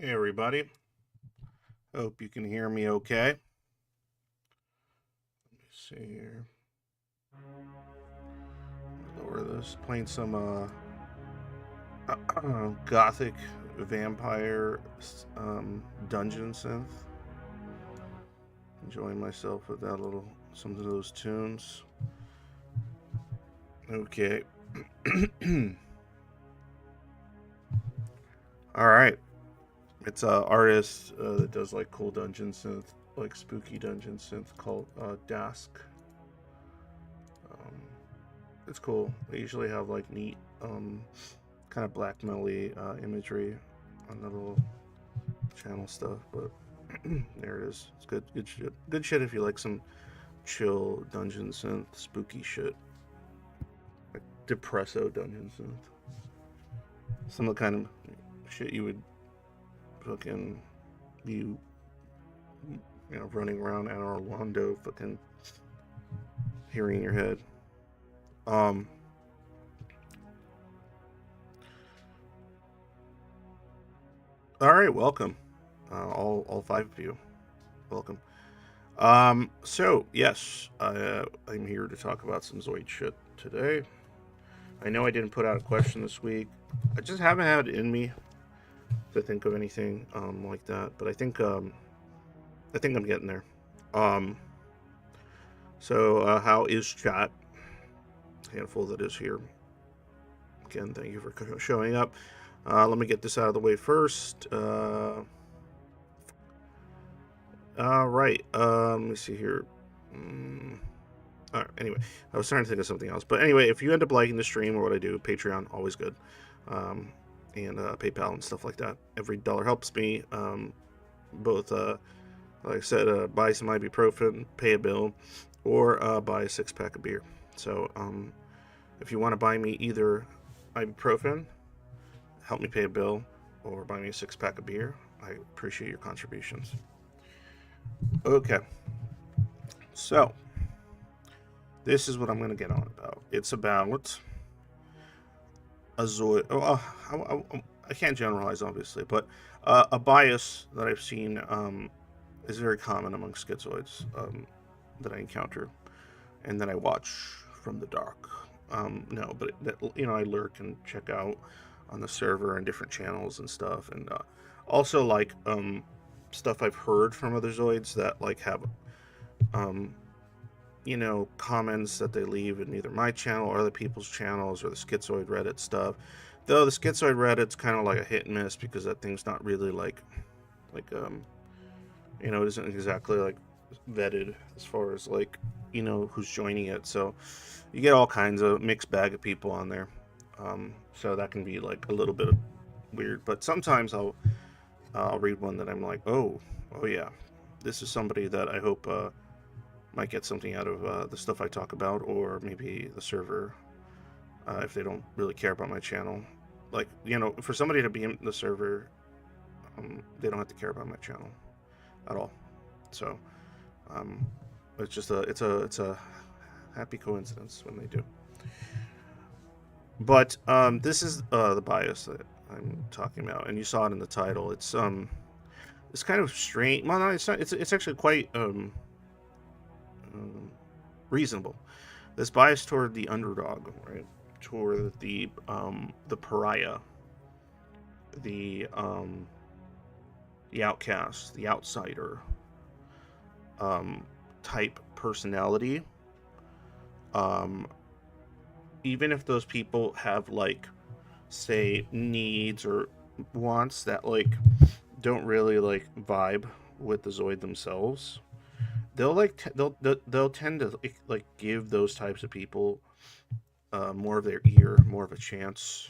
Hey everybody, hope you can hear me okay. Let me see here. Lower this, playing some gothic vampire dungeon synth. Enjoying myself with that little, some of those tunes. Okay. All right. It's a artist that does like cool dungeon synth, like spooky dungeon synth called Dask. Um, it's cool. They usually have like neat, kind of black metal-y imagery on the little channel stuff, but there it is. It's good, good shit. Good shit if you like some chill dungeon synth, spooky shit, like depresso dungeon synth. Some of the kind of shit you would fucking be, running around at Orlando, fucking hearing in your head. Um, All right, welcome, all five of you. Welcome. So yes, I'm here to talk about some Zoid shit today. I know I didn't put out a question this week. I just haven't had it in me to think of anything like that, but I think I'm getting there. Um, how is chat? Handful that is here. Again, thank you for showing up. Let me get this out of the way first. All right. Let me see here. All right. Anyway, I was trying to think of something else, but anyway, if you end up liking the stream or what I do, Patreon always good, um, and PayPal and stuff like that. Every dollar helps me. Both, like I said, buy some ibuprofen, pay a bill, or buy a 6-pack of beer. So, if you want to buy me either ibuprofen, help me pay a bill, or buy me a 6-pack of beer, I appreciate your contributions. Okay. So, this is what I'm going to get on about. It's about a Zoid. I can't generalize, obviously, but a bias that I've seen is very common among schizoids that I encounter and that I watch from the dark. No, but I lurk and check out on the server and different channels and stuff, and also like stuff I've heard from other Zoids that like have comments that they leave in either my channel or other people's channels or the Schizoid Reddit stuff. Though the Schizoid Reddit's kind of like a hit and miss because that thing's not really like it isn't exactly like vetted as far as like who's joining it. So you get all kinds of mixed bag of people on there. So that can be like a little bit weird. But sometimes I'll read one that I'm like, oh yeah, this is somebody that I hope might get something out of the stuff I talk about, or maybe the server if they don't really care about my channel. Like, for somebody to be in the server, they don't have to care about my channel at all. So it's just it's a happy coincidence when they do. But this is the bias that I'm talking about, and you saw it in the title. It's kind of strange. Well, no, it's not. It's actually quite reasonable. This bias toward the underdog, right? Toward the pariah, the outcast, the outsider type personality. Even if those people have like, say, needs or wants that like don't really like vibe with the Zoid themselves, they'll tend to like give those types of people more of their ear, more of a chance.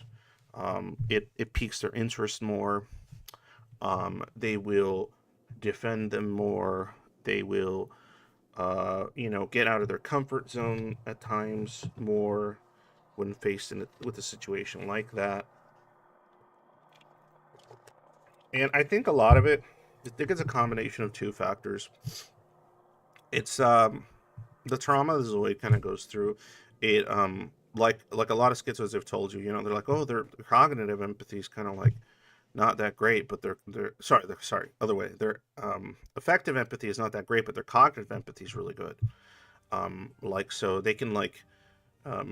It piques their interest more. They will defend them more. They will get out of their comfort zone at times more when faced with a situation like that. And I think a lot of it, I think it's a combination of two factors. It's the trauma the Zoid kind of goes through. It like a lot of schizos have told you, they're like, oh, their cognitive empathy is kind of like not that great, but they're sorry, other way. Their affective empathy is not that great, but their cognitive empathy is really good. Like, so they can like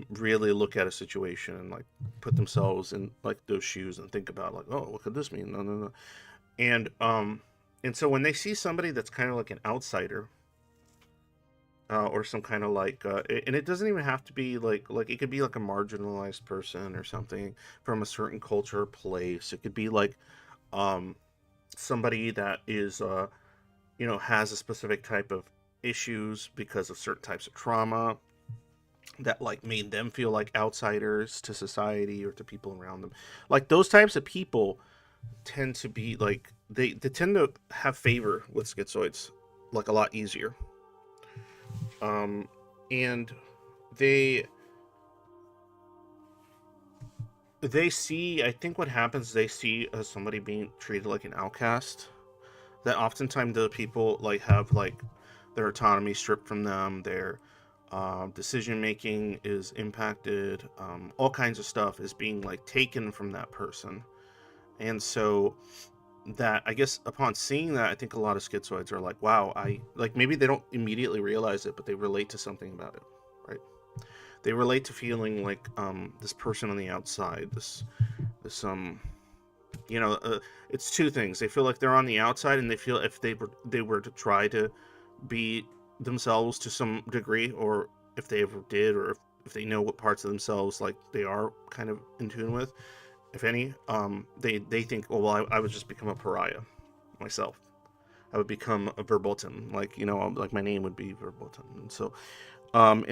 really look at a situation and like put themselves in like those shoes and think about like, oh, what could this mean? No. And so when they see somebody that's kind of like an outsider, or some kind of like, and it doesn't even have to be like it could be like a marginalized person or something from a certain culture or place. It could be like somebody that is has a specific type of issues because of certain types of trauma that like made them feel like outsiders to society or to people around them. Like those types of people tend to be like they tend to have favor with schizoids like a lot easier. And they see, I think what happens, they see somebody being treated like an outcast, that oftentimes the people like have like their autonomy stripped from them, their decision making is impacted, all kinds of stuff is being like taken from that person. And so that I guess upon seeing that, I think a lot of schizoids are like, wow, I like, maybe they don't immediately realize it, but they relate to something about it, right? They relate to feeling like this person on the outside, this you know, it's two things. They feel like they're on the outside, and they feel if they were to try to be themselves to some degree, or if they ever did, or if they know what parts of themselves like they are kind of in tune with, if any, they think, oh well, I would just become a pariah myself. I would become a verboten, like, you know, like my name would be verboten, and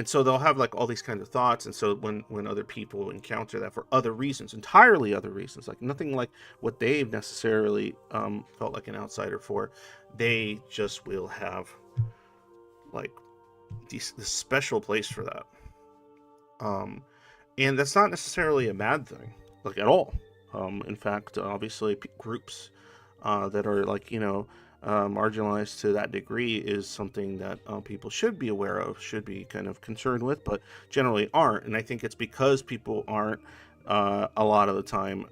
so they'll have like all these kinds of thoughts, and so when other people encounter that for other reasons, entirely other reasons, like nothing like what they've necessarily felt like an outsider for, they just will have like this special place for that. Um, and that's not necessarily a bad thing, like at all. In fact, obviously, groups that are like, you know, marginalized to that degree is something that people should be aware of, should be kind of concerned with, but generally aren't. And I think it's because people aren't a lot of the time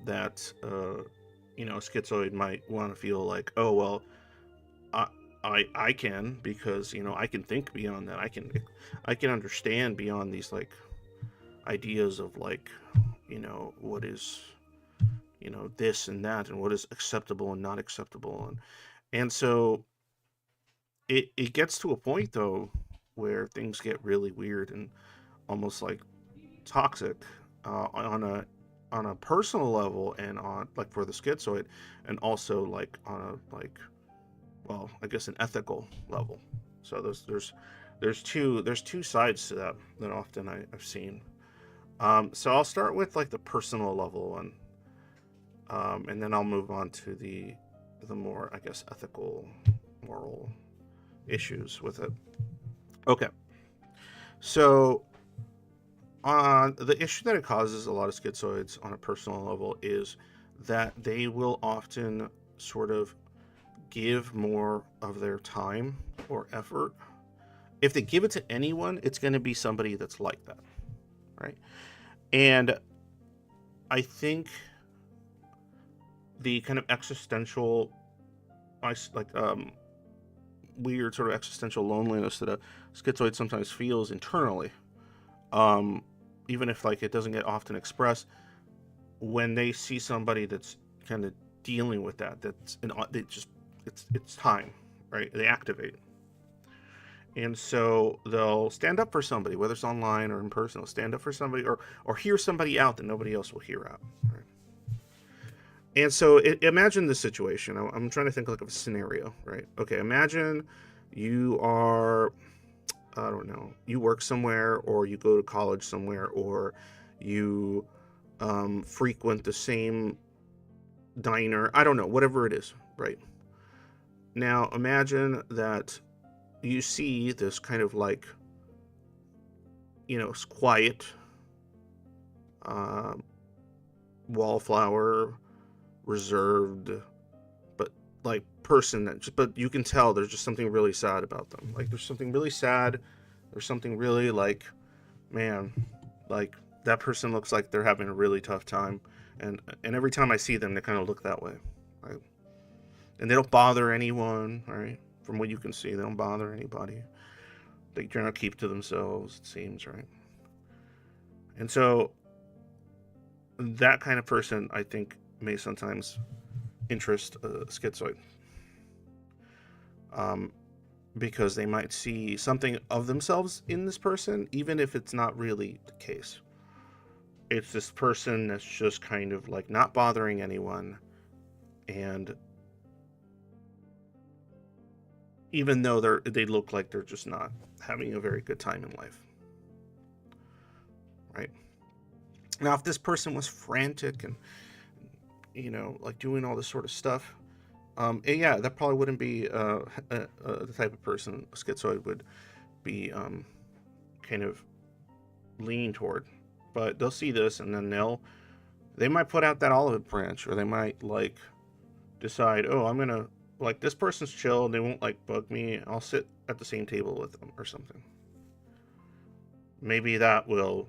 that you know, a schizoid might want to feel like, oh well, I, I can, because you know I can think beyond that. I can understand beyond these like ideas of like, you know, what is, you know, this and that, and what is acceptable and not acceptable, and so it gets to a point though where things get really weird and almost like toxic on a personal level, and on like for the schizoid, and also like on a like, well, I guess an ethical level. So there's two sides to that that often I've seen. So I'll start with like the personal level, and then I'll move on to the more, I guess, ethical, moral issues with it. Okay, so the issue that it causes a lot of schizoids on a personal level is that they will often sort of give more of their time or effort. If they give it to anyone, it's going to be somebody that's like that, right? And I think the kind of existential, like weird sort of existential loneliness that a schizoid sometimes feels internally, um, even if like it doesn't get often expressed, when they see somebody that's kind of dealing with that, they just, it's time, right? They activate, and so they'll stand up for somebody, whether it's online or in person. They'll stand up for somebody, or hear somebody out that nobody else will hear out. Right? And so imagine this situation. I'm trying to think like of a scenario, right? Okay, imagine you are, I don't know, you work somewhere, or you go to college somewhere, or you frequent the same diner. I don't know, whatever it is, right? Now imagine that you see this kind of like, you know, quiet, uh, wallflower, reserved, but like person that just, but you can tell there's just something really sad about them. Like there's something really sad. There's something really like, man, like that person looks like they're having a really tough time, and every time I see them, they kind of look that way, right? And they don't bother anyone, right? From what you can see, they don't bother anybody. They try to keep to themselves, it seems, right? And so that kind of person, I think, may sometimes interest a schizoid, um, because they might see something of themselves in this person, even if it's not really the case. It's this person that's just kind of like not bothering anyone, and even though they look like they're just not having a very good time in life, right? Now, if this person was frantic and, you know, like doing all this sort of stuff, and yeah, that probably wouldn't be the type of person a schizoid would be kind of leaning toward. But they'll see this, and then they might put out that olive branch, or they might like decide, oh, I'm gonna, like, this person's chill, they won't like bug me. I'll sit at the same table with them or something. Maybe that will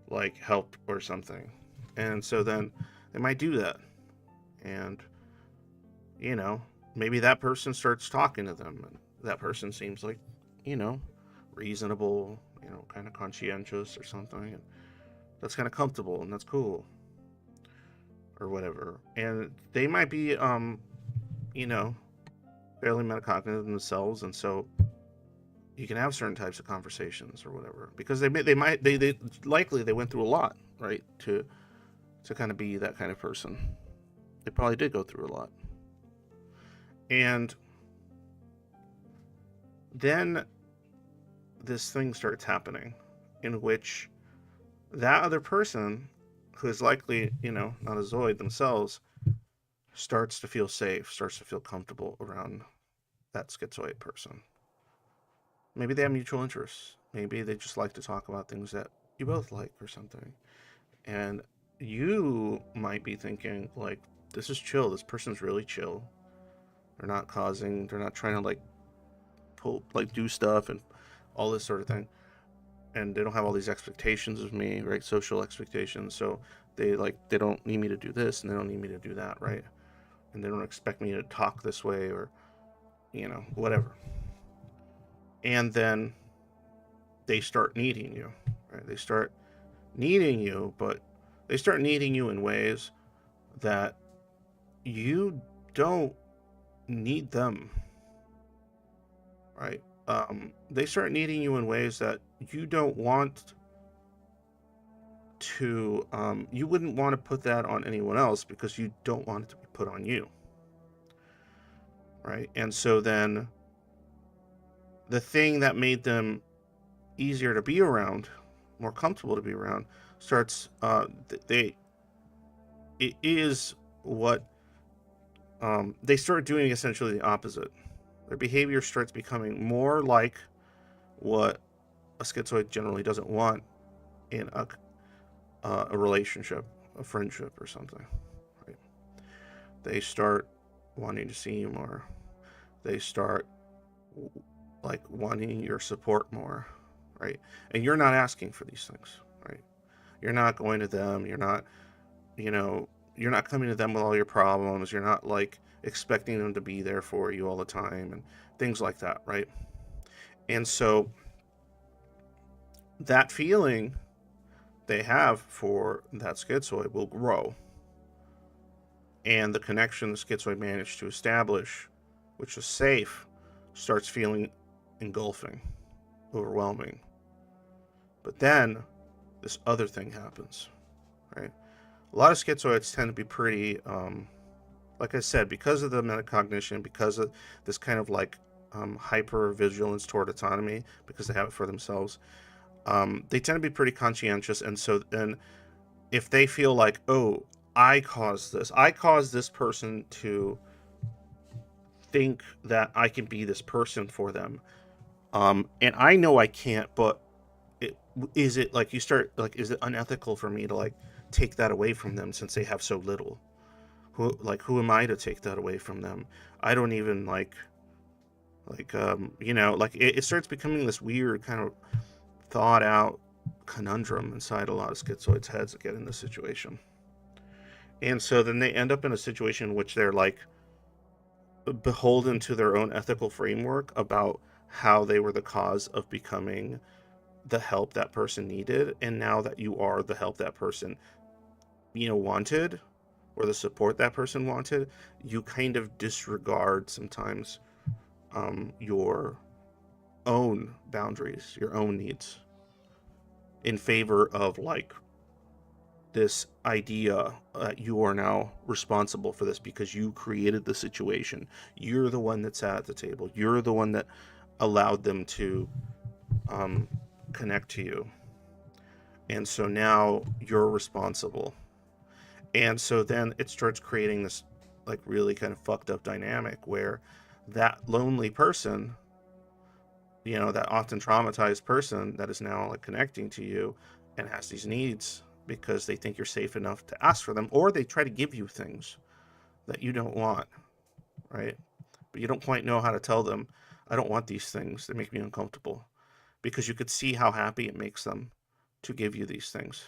like help or something. And so then they might do that, and you know, maybe that person starts talking to them, and that person seems like, you know, reasonable, kind of conscientious or something, and that's kind of comfortable and that's cool or whatever. And they might be, you know, fairly metacognitive themselves, and so you can have certain types of conversations or whatever because they likely they went through a lot, right, to kind of be that kind of person. They probably did go through a lot. And then this thing starts happening in which that other person, who is likely, not a Zoid themselves, starts to feel safe, starts to feel comfortable around that schizoid person. Maybe they have mutual interests. Maybe they just like to talk about things that you both like or something. And you might be thinking, like, this is chill. This person's really chill. They're not trying to, like, do stuff and all this sort of thing. And they don't have all these expectations of me, right? Social expectations. So they don't need me to do this and they don't need me to do that, right? And they don't expect me to talk this way or, whatever. And then they start needing you, right? They start needing you, but they start needing you in ways that you don't need them, right? They start needing you in ways that you don't want to, you wouldn't want to put that on anyone else because you don't want it to be put on you, right? And so then the thing that made them easier to be around, more comfortable to be around, starts, it is what, they start doing essentially the opposite. Their behavior starts becoming more like what a schizoid generally doesn't want in a relationship, a friendship, or something. Right? They start wanting to see you more. They start like wanting your support more, right? And you're not asking for these things, right? You're not going to them. You know, you're not coming to them with all your problems. You're not like expecting them to be there for you all the time and things like that, right? And so that feeling they have for that schizoid will grow. And the connection the schizoid managed to establish, which is safe, starts feeling engulfing, overwhelming. But then this other thing happens, right? A lot of schizoids tend to be pretty, like I said, because of the metacognition, because of this kind of like hyper vigilance toward autonomy, because they have it for themselves, they tend to be pretty conscientious. And so then if they feel like, oh, I caused this person to think that I can be this person for them, and I know I can't, but it, is it like you start like, is it unethical for me to like take that away from them since they have so little? Who am I to take that away from them? I don't even like it starts becoming this weird kind of thought out conundrum inside a lot of schizoids' heads that get in this situation. And so then they end up in a situation in which they're like beholden to their own ethical framework about how they were the cause of becoming the help that person needed. And now that you are the help that person, wanted, or the support that person wanted, you kind of disregard sometimes your own boundaries, your own needs, in favor of like this idea that you are now responsible for this because you created the situation. You're the one that sat at the table. You're the one that allowed them to um, connect to you. And so now you're responsible. And so then it starts creating this like really kind of fucked up dynamic where that lonely person, that often traumatized person that is now like connecting to you and has these needs because they think you're safe enough to ask for them, or they try to give you things that you don't want, right? But you don't quite know how to tell them, I don't want these things. They make me uncomfortable, because you could see how happy it makes them to give you these things.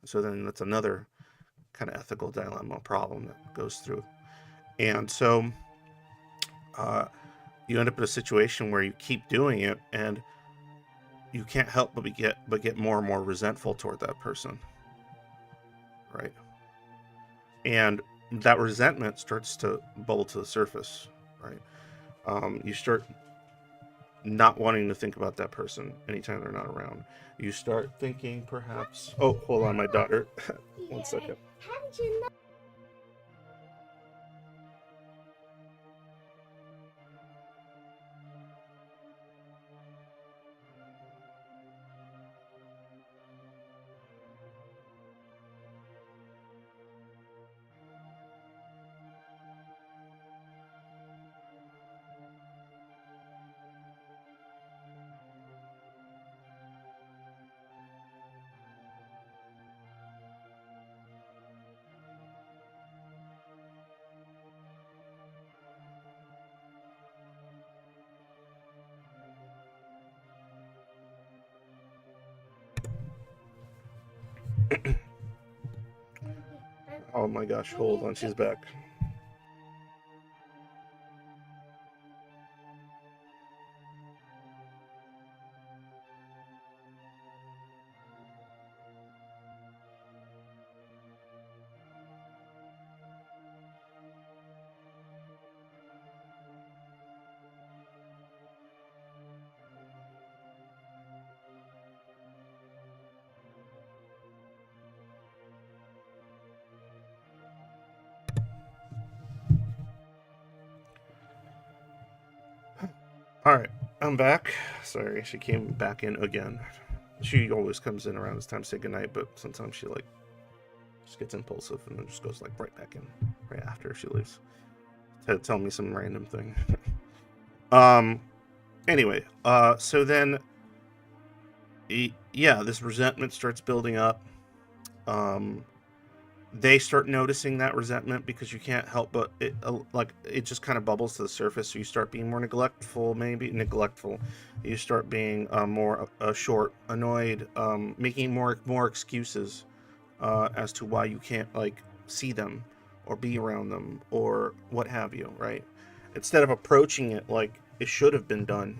So then that's another kind of ethical dilemma problem that goes through. And so uh, you end up in a situation where you keep doing it, and you can't help but get more and more resentful toward that person, right? And that resentment starts to bubble to the surface, right? You start not wanting to think about that person anytime they're not around. You start thinking, perhaps. Oh, hold on, my daughter. One second. How did you know? Oh my gosh, hold on, she's back. All right, I'm back. Sorry, she came back in again. She always comes in around this time to say goodnight, but sometimes she like just gets impulsive and then just goes like right back in right after she leaves to tell me some random thing. um. Anyway, so then, yeah, this resentment starts building up. Um, they start noticing that resentment because you can't help but it just kind of bubbles to the surface. So you start being more neglectful. You start being more short, annoyed, making more excuses as to why you can't like see them or be around them or what have you, right? Instead of approaching it like it should have been done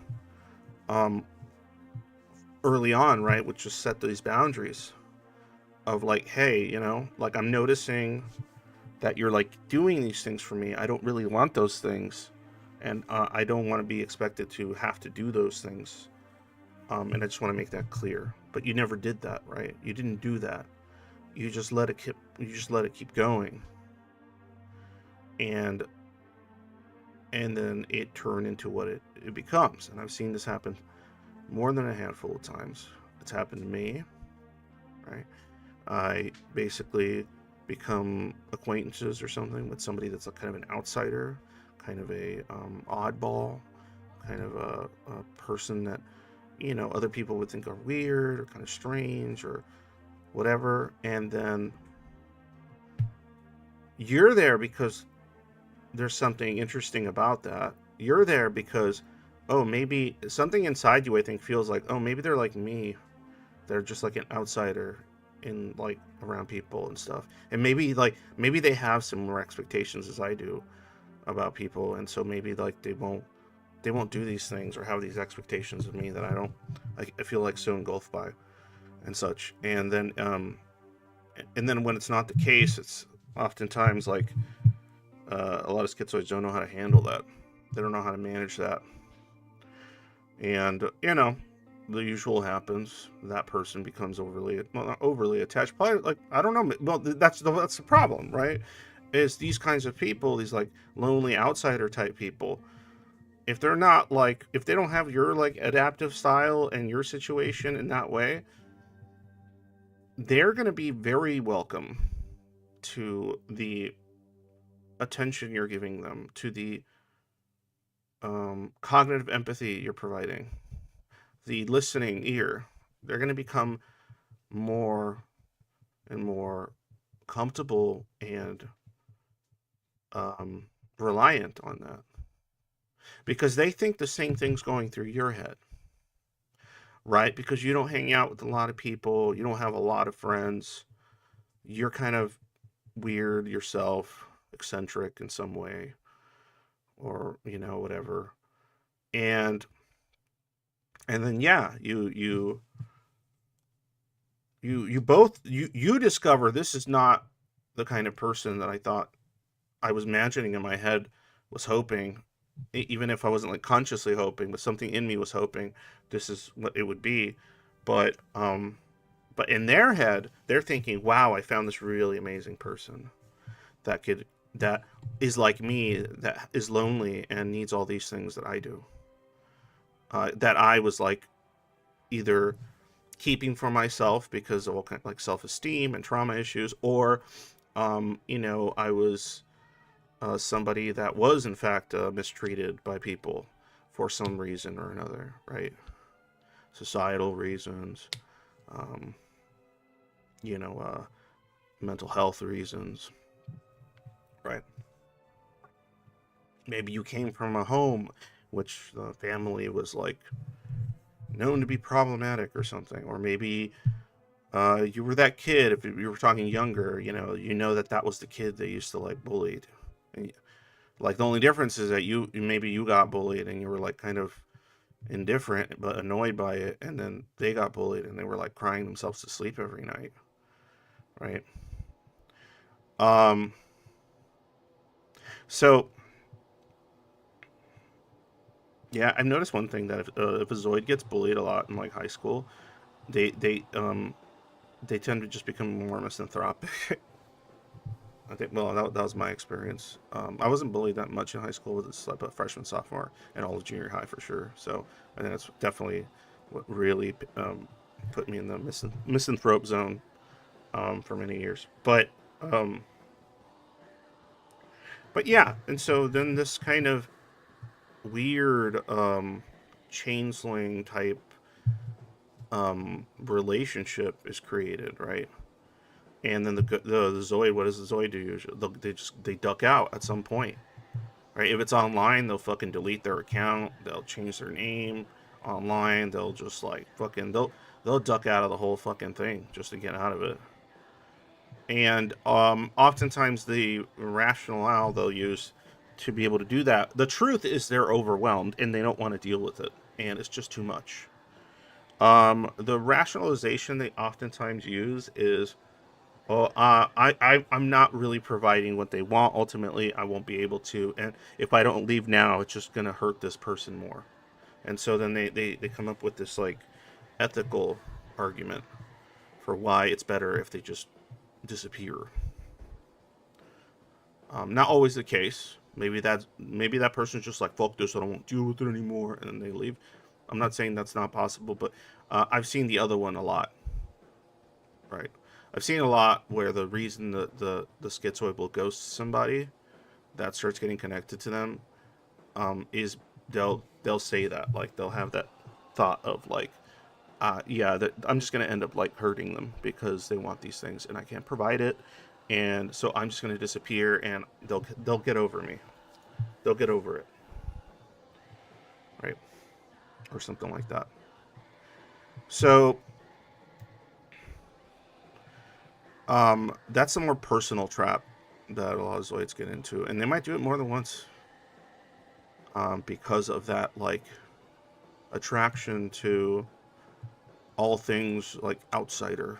um, early on, right? Which just set these boundaries of like, hey, like I'm noticing that you're like doing these things for me. I don't really want those things, and I don't want to be expected to have to do those things. And I just want to make that clear. But you never did that, right? You didn't do that. You just let it keep. You just let it keep going, and then it turned into what it becomes. And I've seen this happen more than a handful of times. It's happened to me, right? I basically become acquaintances or something with somebody that's a kind of an outsider, kind of a oddball, kind of a person that other people would think are weird or kind of strange or whatever, and then you're there because there's something interesting about that. You're there because maybe something inside you I think feels like maybe they're like me. They're just like an outsider in like around people and stuff. And maybe they have similar expectations as I do about people, and so maybe like they won't do these things or have these expectations of me that I don't I feel like so engulfed by and such. And then when it's not the case, it's oftentimes like a lot of schizoids don't know how to handle that. They don't know how to manage that. And the usual happens. That person becomes not overly attached. Probably like I don't know. Well, that's the problem, right? Is these kinds of people, these like lonely outsider type people, if they're not like if they don't have your like adaptive style and your situation in that way, they're going to be very welcome to the attention you're giving them, to the cognitive empathy you're providing, the listening ear. They're going to become more and more comfortable and um, reliant on that because they think the same thing's going through your head, right? Because you don't hang out with a lot of people, you don't have a lot of friends, you're kind of weird yourself, eccentric in some way, or whatever. And then yeah, you both you discover this is not the kind of person that I thought I was imagining in my head, was hoping, even if I wasn't like consciously hoping, but something in me was hoping this is what it would be. But in their head, they're thinking, "Wow, I found this really amazing person that could that is like me, that is lonely and needs all these things that I do." That I was like either keeping for myself because of all kind of like self-esteem and trauma issues, or I was somebody that was in fact mistreated by people for some reason or another, right? Societal reasons, um, you know, mental health reasons, right? Maybe you came from a home which the family was like known to be problematic or something, or maybe you were that kid. If you were talking younger, that was the kid they used to like bullied. And, like the only difference is that maybe you got bullied and you were like kind of indifferent but annoyed by it, and then they got bullied and they were like crying themselves to sleep every night, right? Um, so yeah, I've noticed one thing, that if a Zoid gets bullied a lot in like high school, they tend to just become more misanthropic. I think, well, that was my experience. I wasn't bullied that much in high school. It was like a freshman, sophomore, and all of junior high for sure. So I think that's definitely what really put me in the misanthrope zone for many years. Um, but yeah, and so then this kind of weird changeling type relationship is created, right? And then the Zoid, what does the Zoid do usually? They duck out at some point, right? If it's online, they'll fucking delete their account. They'll change their name online. They'll just like fucking they'll duck out of the whole fucking thing just to get out of it. And oftentimes the rationale they'll use to be able to do that, the truth is they're overwhelmed and they don't want to deal with it, and it's just too much. The rationalization they oftentimes use is, well, I'm not really providing what they want. Ultimately, I won't be able to. And if I don't leave now, it's just going to hurt this person more. And so then they come up with this like ethical argument for why it's better if they just disappear. Not always the case. Maybe that person's just like, fuck this, I don't want to deal with it anymore, and then they leave. I'm not saying that's not possible, but I've seen the other one a lot, right? I've seen a lot where the reason the schizoid will ghost somebody that starts getting connected to them is they'll say that, like they'll have that thought of like, yeah, that I'm just gonna end up like hurting them because they want these things and I can't provide it, and so I'm just gonna disappear and they'll get over me. They'll get over it, right, or something like that. So that's a more personal trap that a lot of Zoids get into, and they might do it more than once because of that like attraction to all things like outsider,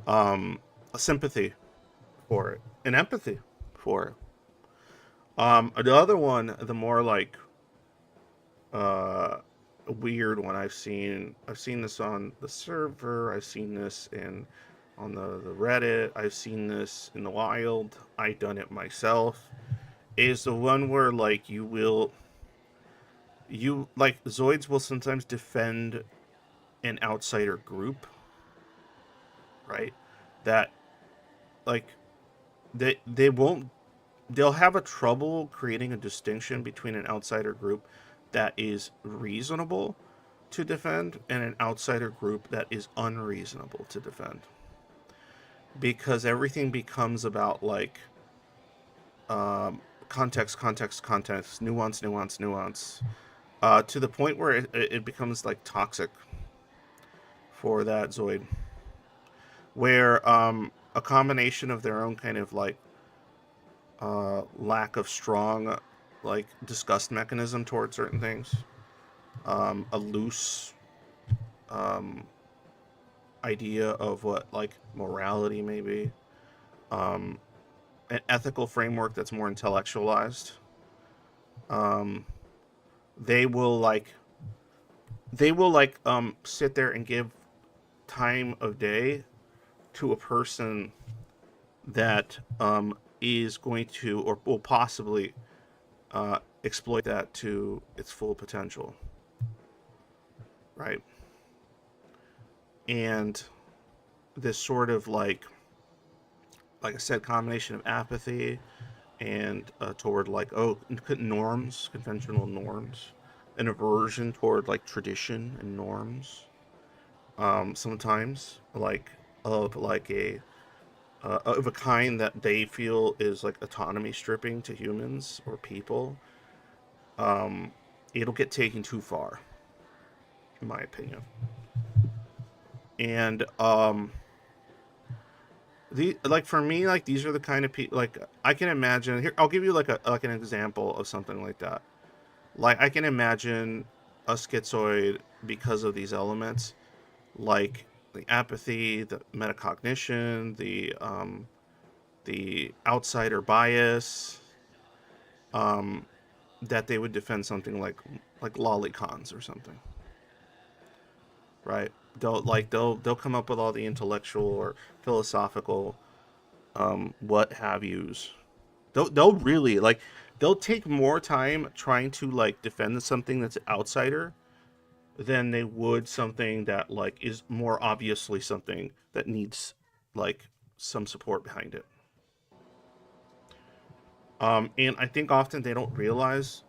a sympathy for it, an empathy for it. The other one, the more like uh, weird one I've seen this on the server. I've seen this in on the Reddit. I've seen this in the wild. I've done it myself. Is the one where like you like Zoids will sometimes defend an outsider group, right? That like they won't they'll have a trouble creating a distinction between an outsider group that is reasonable to defend and an outsider group that is unreasonable to defend, because everything becomes about like context, nuance, to the point where it becomes like toxic for that Zoid, where a combination of their own kind of like lack of strong like disgust mechanism towards certain things, a loose um, idea of what like morality may be, um, an ethical framework that's more intellectualized. Um, they will like sit there and give time of day to a person that is going to or will possibly exploit that to its full potential, right? And this sort of like I said, combination of apathy and toward like norms, conventional norms, an aversion toward like tradition and norms. Sometimes like of like a of a kind that they feel is like autonomy stripping to humans or people. Um, it'll get taken too far, in my opinion. And the like for me, like these are the kind of people like I can imagine. Here, I'll give you like an example of something like that. Like I can imagine a schizoid because of these elements, like the apathy, the metacognition, the outsider bias, um, that they would defend something like lolicons or something, right? They'll come up with all the intellectual or philosophical what have yous. They'll really like they'll take more time trying to like defend something that's an outsider than they would something that like is more obviously something that needs like some support behind it. And I think often they don't realize.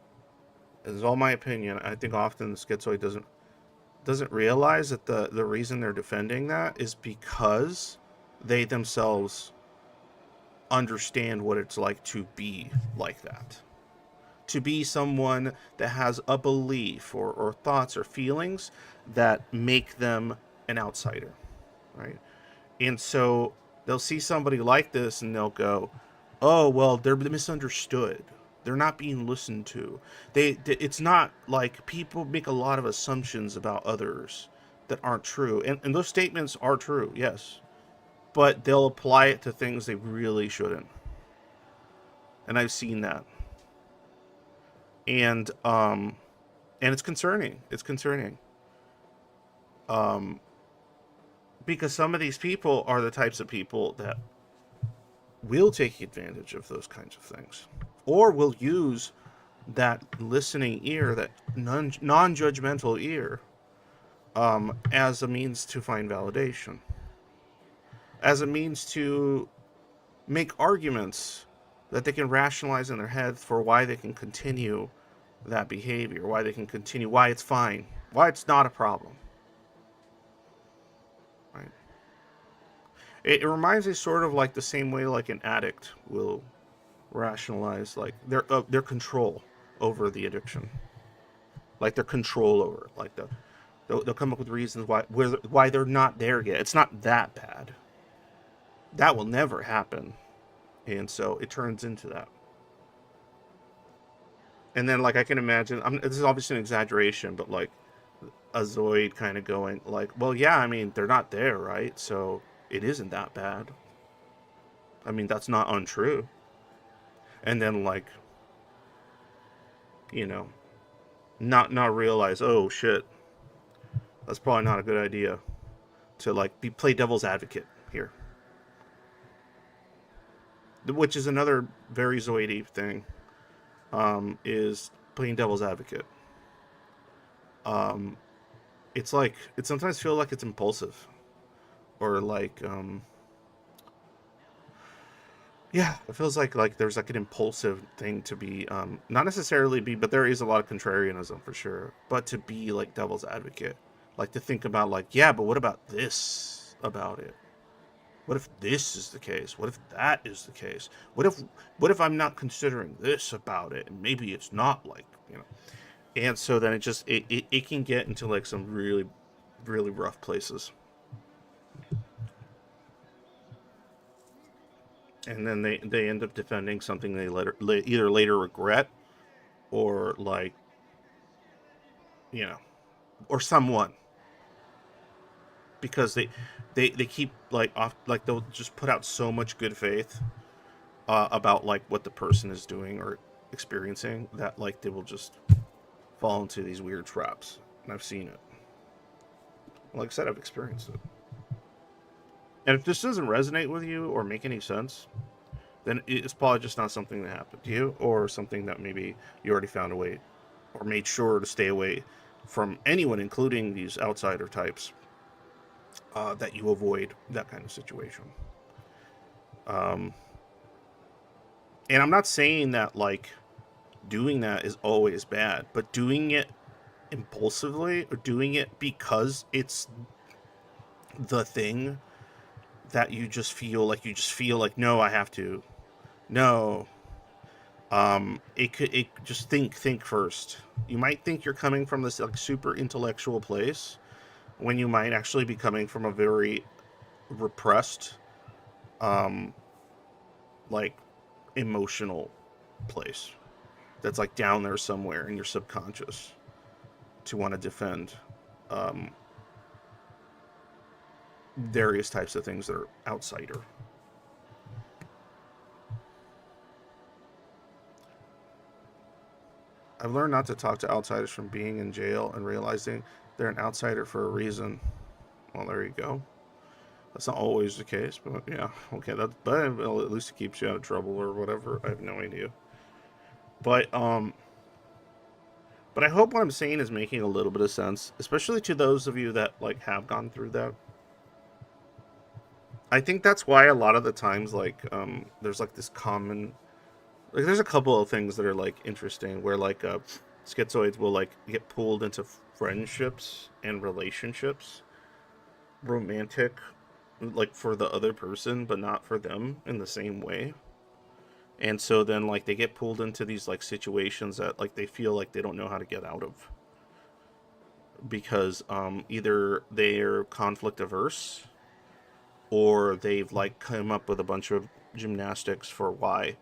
This is all my opinion. I think often the schizoid doesn't realize that the reason they're defending that is because they themselves understand what it's like to be like that, to be someone that has a belief or thoughts or feelings that make them an outsider, right? And so they'll see somebody like this and they'll go, "Oh, well, they're misunderstood. They're not being listened to. It's not like people make a lot of assumptions about others that aren't true." And those statements are true, yes, but they'll apply it to things they really shouldn't. And I've seen that. And and it's concerning. It's concerning. Um because some of these people are the types of people that will take advantage of those kinds of things or will use that listening ear, that non-judgmental ear, as a means to find validation, as a means to make arguments that they can rationalize in their head for why they can continue that behavior, why they can continue, why it's fine, why it's not a problem, right? It reminds me sort of like the same way like an addict will rationalize like their control over the addiction, like their control over it, like they'll come up with reasons why they're not there yet. It's not that bad. That will never happen, and so it turns into that. And then like I can imagine, this is obviously an exaggeration, but like a Zoid kind of going like, well, yeah, I mean they're not there, right? So it isn't that bad. I mean that's not untrue. And then like you know not realize, oh shit, that's probably not a good idea to like be play devil's advocate here, which is another very Zoidy thing. Is playing devil's advocate. Um, it's like it sometimes feels like it's impulsive or like yeah, it feels like there's like an impulsive thing to be not necessarily be, but there is a lot of contrarianism for sure. But to be like devil's advocate, like to think about like yeah, but what about this about it? What if this is the case? What if that is the case? What if I'm not considering this about it and maybe it's not like you know? And so then it can get into like some really rough places. and then they end up defending something they either later regret, or like, you know, or someone, because they keep like off, like they'll just put out so much good faith about like what the person is doing or experiencing, that like they will just fall into these weird traps. And I've seen it. Like I said, I've experienced it. And if this doesn't resonate with you or make any sense, then it's probably just not something that happened to you, or something that maybe you already found a way or made sure to stay away from anyone, including these outsider types, that you avoid that kind of situation. Um, and I'm not saying that like doing that is always bad, but doing it impulsively or doing it because it's the thing that you just feel like no, I have to, no, it could, it just think first. You might think you're coming from this like super intellectual place, when you might actually be coming from a very repressed, um like emotional place, that's like down there somewhere in your subconscious, to want to defend um various types of things that are outsider. I've learned not to talk to outsiders from being in jail and realizing they're an outsider for a reason. Well, there you go. That's not always the case, but yeah, okay. But well, at least it keeps you out of trouble or whatever. I have no idea. But but I hope what I'm saying is making a little bit of sense, especially to those of you that like have gone through that. I think that's why a lot of the times, like, there's like this common, like, there's a couple of things that are like interesting, where like schizoids will like get pulled into friendships and relationships, romantic, like for the other person but not for them in the same way. And so then like they get pulled into these like situations that like they feel like they don't know how to get out of, because either they're conflict averse, or they've like come up with a bunch of gymnastics for why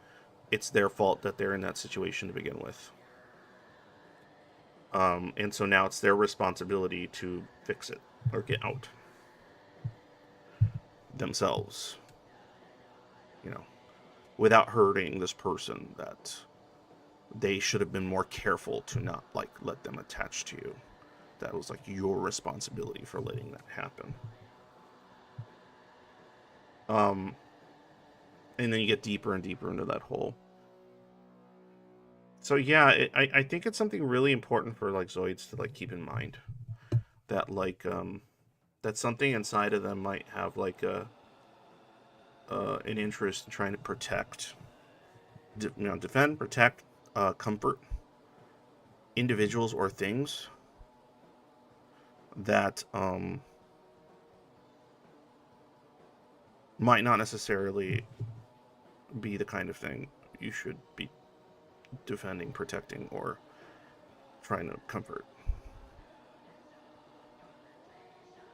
it's their fault that they're in that situation to begin with. And so now it's their responsibility to fix it or get out themselves, you know, without hurting this person that they should have been more careful to not like let them attach to you. That was like your responsibility for letting that happen. Um, and then you get deeper and deeper into that hole. So yeah, I think it's something really important for like Zoids to like keep in mind, that like that something inside of them might have like a an interest in trying to protect, defend, protect, comfort individuals or things that might not necessarily be the kind of thing you should be defending, protecting, or trying to comfort.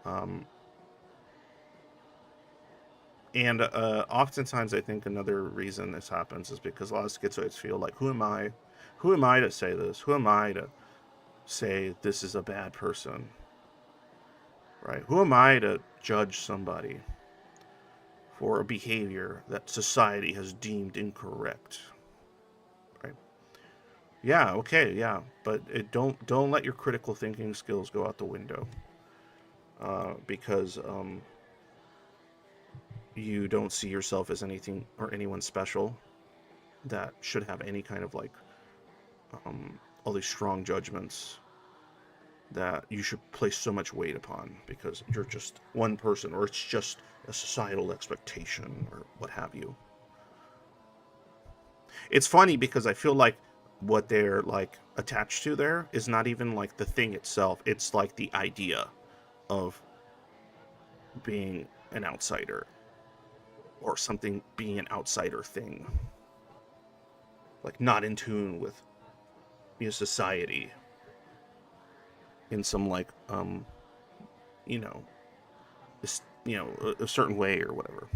Um, and oftentimes, I think another reason this happens is because a lot of schizoids feel like, who am I? Who am I to say this? Who am I to say this is a bad person? Right? Who am I to judge somebody for a behavior that society has deemed incorrect? Right? Yeah, okay, yeah, but don't let your critical thinking skills go out the window, because you don't see yourself as anything or anyone special that should have any kind of like all these strong judgments that you should place so much weight upon, because you're just one person, or it's just a societal expectation, or what have you. It's funny because I feel like what they're like attached to there is not even like the thing itself. It's like the idea of being an outsider, or something being an outsider thing, like not in tune with society in some like you know a certain way or whatever.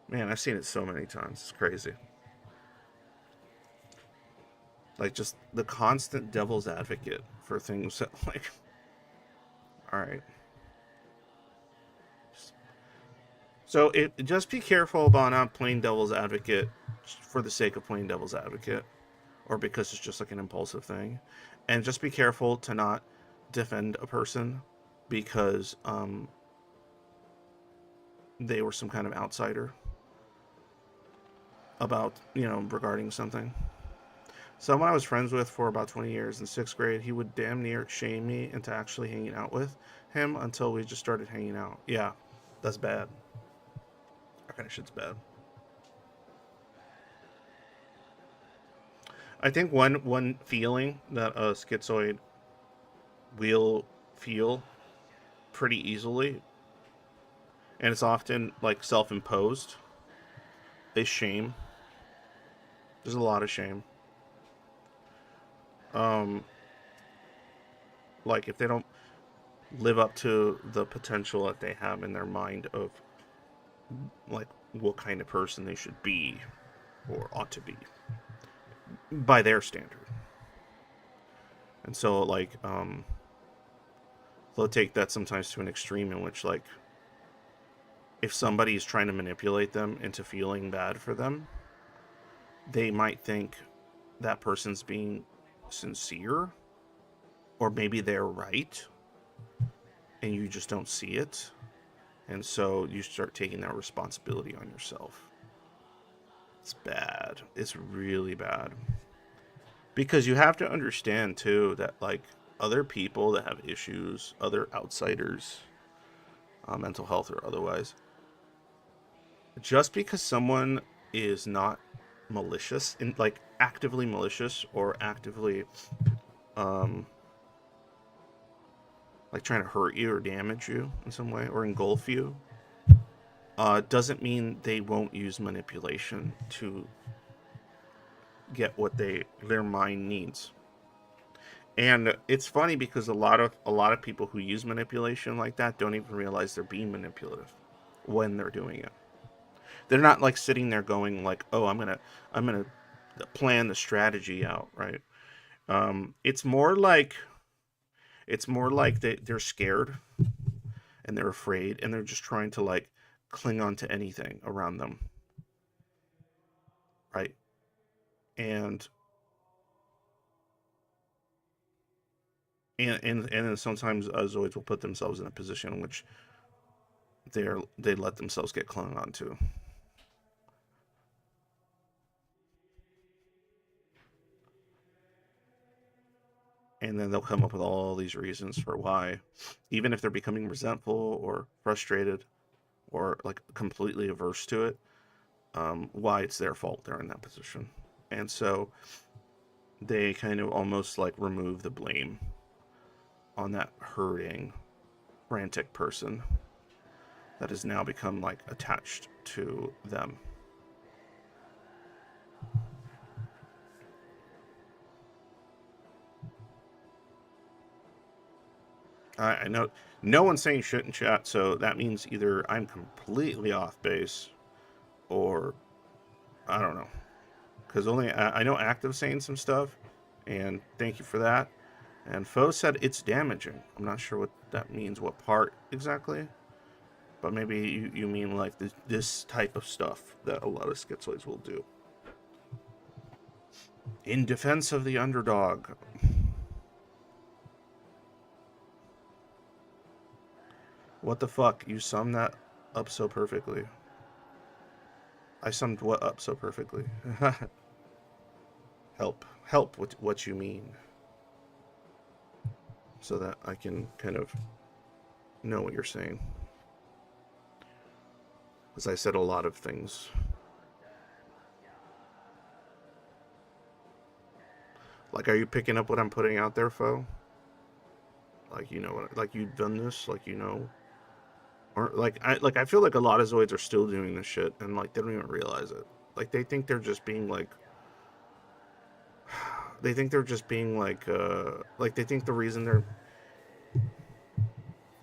Man, I've seen it so many times. It's crazy. Like, just the constant devil's advocate for things that, like, all right. So just be careful about not playing devil's advocate for the sake of playing devil's advocate, or because it's just like an impulsive thing, and just be careful to not defend a person because they were some kind of outsider about, regarding something. Someone I was friends with for about 20 years in sixth grade, he would damn near shame me into actually hanging out with him until we just started hanging out. Yeah, that's bad. That kind of shit's bad. I think one feeling that a schizoid will feel pretty easily, and it's often like self-imposed, is shame. There's a lot of shame. Um, like if they don't live up to the potential that they have in their mind of like what kind of person they should be or ought to be by their standard. And so like they'll take that sometimes to an extreme in which like if somebody is trying to manipulate them into feeling bad for them, they might think that person's being sincere, or maybe they're right and you just don't see it. And so you start taking that responsibility on yourself. It's bad. It's really bad. Because you have to understand too that like other people that have issues, other outsiders, mental health or otherwise, just because someone is not malicious and like actively malicious or actively um like trying to hurt you or damage you in some way or engulf you, doesn't mean they won't use manipulation to get what their mind needs. And it's funny because a lot of people who use manipulation like that don't even realize they're being manipulative when they're doing it. They're not like sitting there going like, "Oh, I'm gonna plan the strategy out," right? It's more like they're scared and they're afraid and they're just trying to like cling on to anything around them, right? And and then sometimes Zoids will put themselves in a position in which they let themselves get clung onto, and then they'll come up with all these reasons for why, even if they're becoming resentful or frustrated or like completely averse to it, why it's their fault they're in that position, and so they kind of almost like remove the blame on that hurting, frantic person that has now become like attached to them. I know no one's saying shit in chat, so that means either I'm completely off base or I don't know. Because only I know Active saying some stuff, and thank you for that. And Foe said it's damaging. I'm not sure what that means, what part exactly, but maybe you mean like this type of stuff that a lot of schizoids will do. In defense of the underdog. What the fuck? You summed that up so perfectly. I summed what up so perfectly? Help with what you mean, so that I can kind of know what you're saying. Because I said a lot of things. Like, are you picking up what I'm putting out there, Fo? Like, like you've done this, like or like I feel like a lot of Zoids are still doing this shit, and like they don't even realize it. Like they think they're just being like they think the reason they're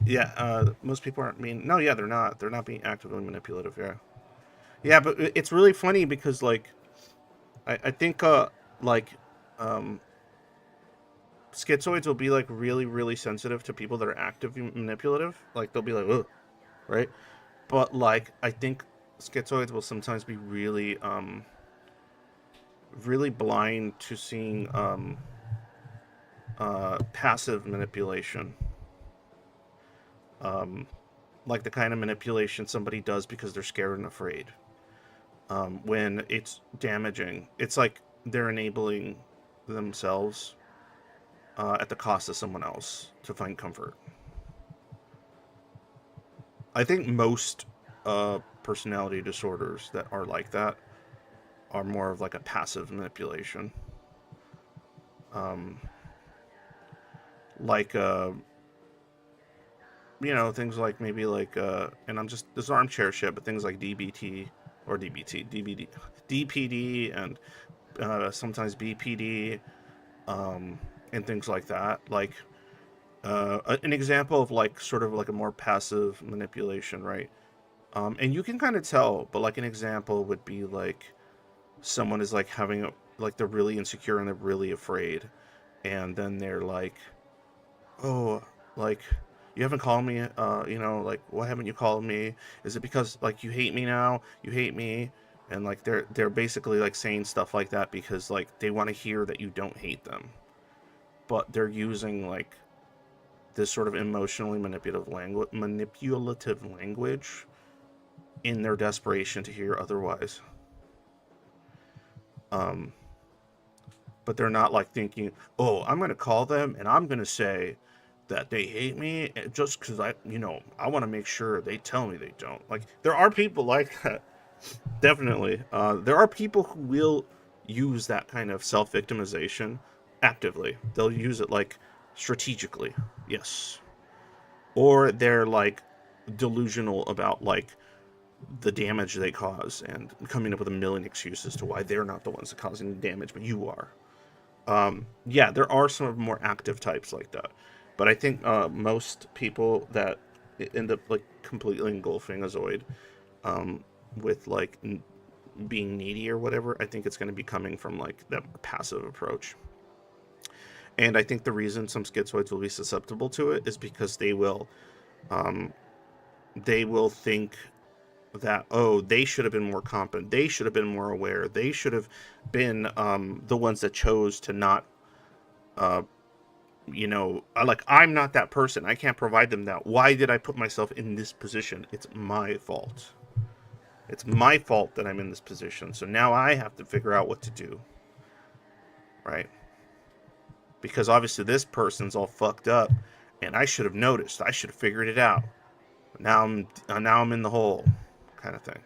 yeah, most people aren't being no, yeah, they're not being actively manipulative, yeah. Yeah, but it's really funny because like I think like um schizoids will be like really really sensitive to people that are actively manipulative. Like they'll be like, ugh, right? But like I think schizoids will sometimes be really really blind to seeing passive manipulation. Um like the kind of manipulation somebody does because they're scared and afraid. When it's damaging, it's like they're enabling themselves at the cost of someone else to find comfort. I think most personality disorders that are like that are more of like a passive manipulation. Um, like, things like maybe like, and I'm just, this is armchair shit, but things like DBT or DBT, DBD, DPD, and sometimes BPD, um, and things like that. Like, an example of like sort of like a more passive manipulation, right? And you can kind of tell, but like an example would be like someone is like having a, like they're really insecure and they're really afraid, and then they're like, oh, like you haven't called me, like why haven't you called me? Is it because like you hate me now? You hate me? And like they're basically like saying stuff like that because like they want to hear that you don't hate them, but they're using like this sort of emotionally manipulative language in their desperation to hear otherwise. Um, but they're not like thinking, "Oh, I'm going to call them and I'm going to say that they hate me just because I want to make sure they tell me they don't." Like there are people like that, definitely. There are people who will use that kind of self victimization actively. They'll use it like strategically, yes, or they're like delusional about like the damage they cause and coming up with a million excuses to why they're not the ones that causing the damage, but you are. Yeah, there are some more active types like that, but I think most people that end up like completely engulfing a Zoid um, with like being needy or whatever, I think it's going to be coming from like that passive approach. And I think the reason some schizoids will be susceptible to it is because um, they will think that, oh, they should have been more competent, they should have been more aware, they should have been the ones that chose to not uh, like I'm not that person, I can't provide them that, why did I put myself in this position? It's my fault, it's my fault that I'm in this position, so now I have to figure out what to do, right? Because obviously this person's all fucked up and I should have noticed, I should have figured it out. Now I'm in the hole, kind of thing.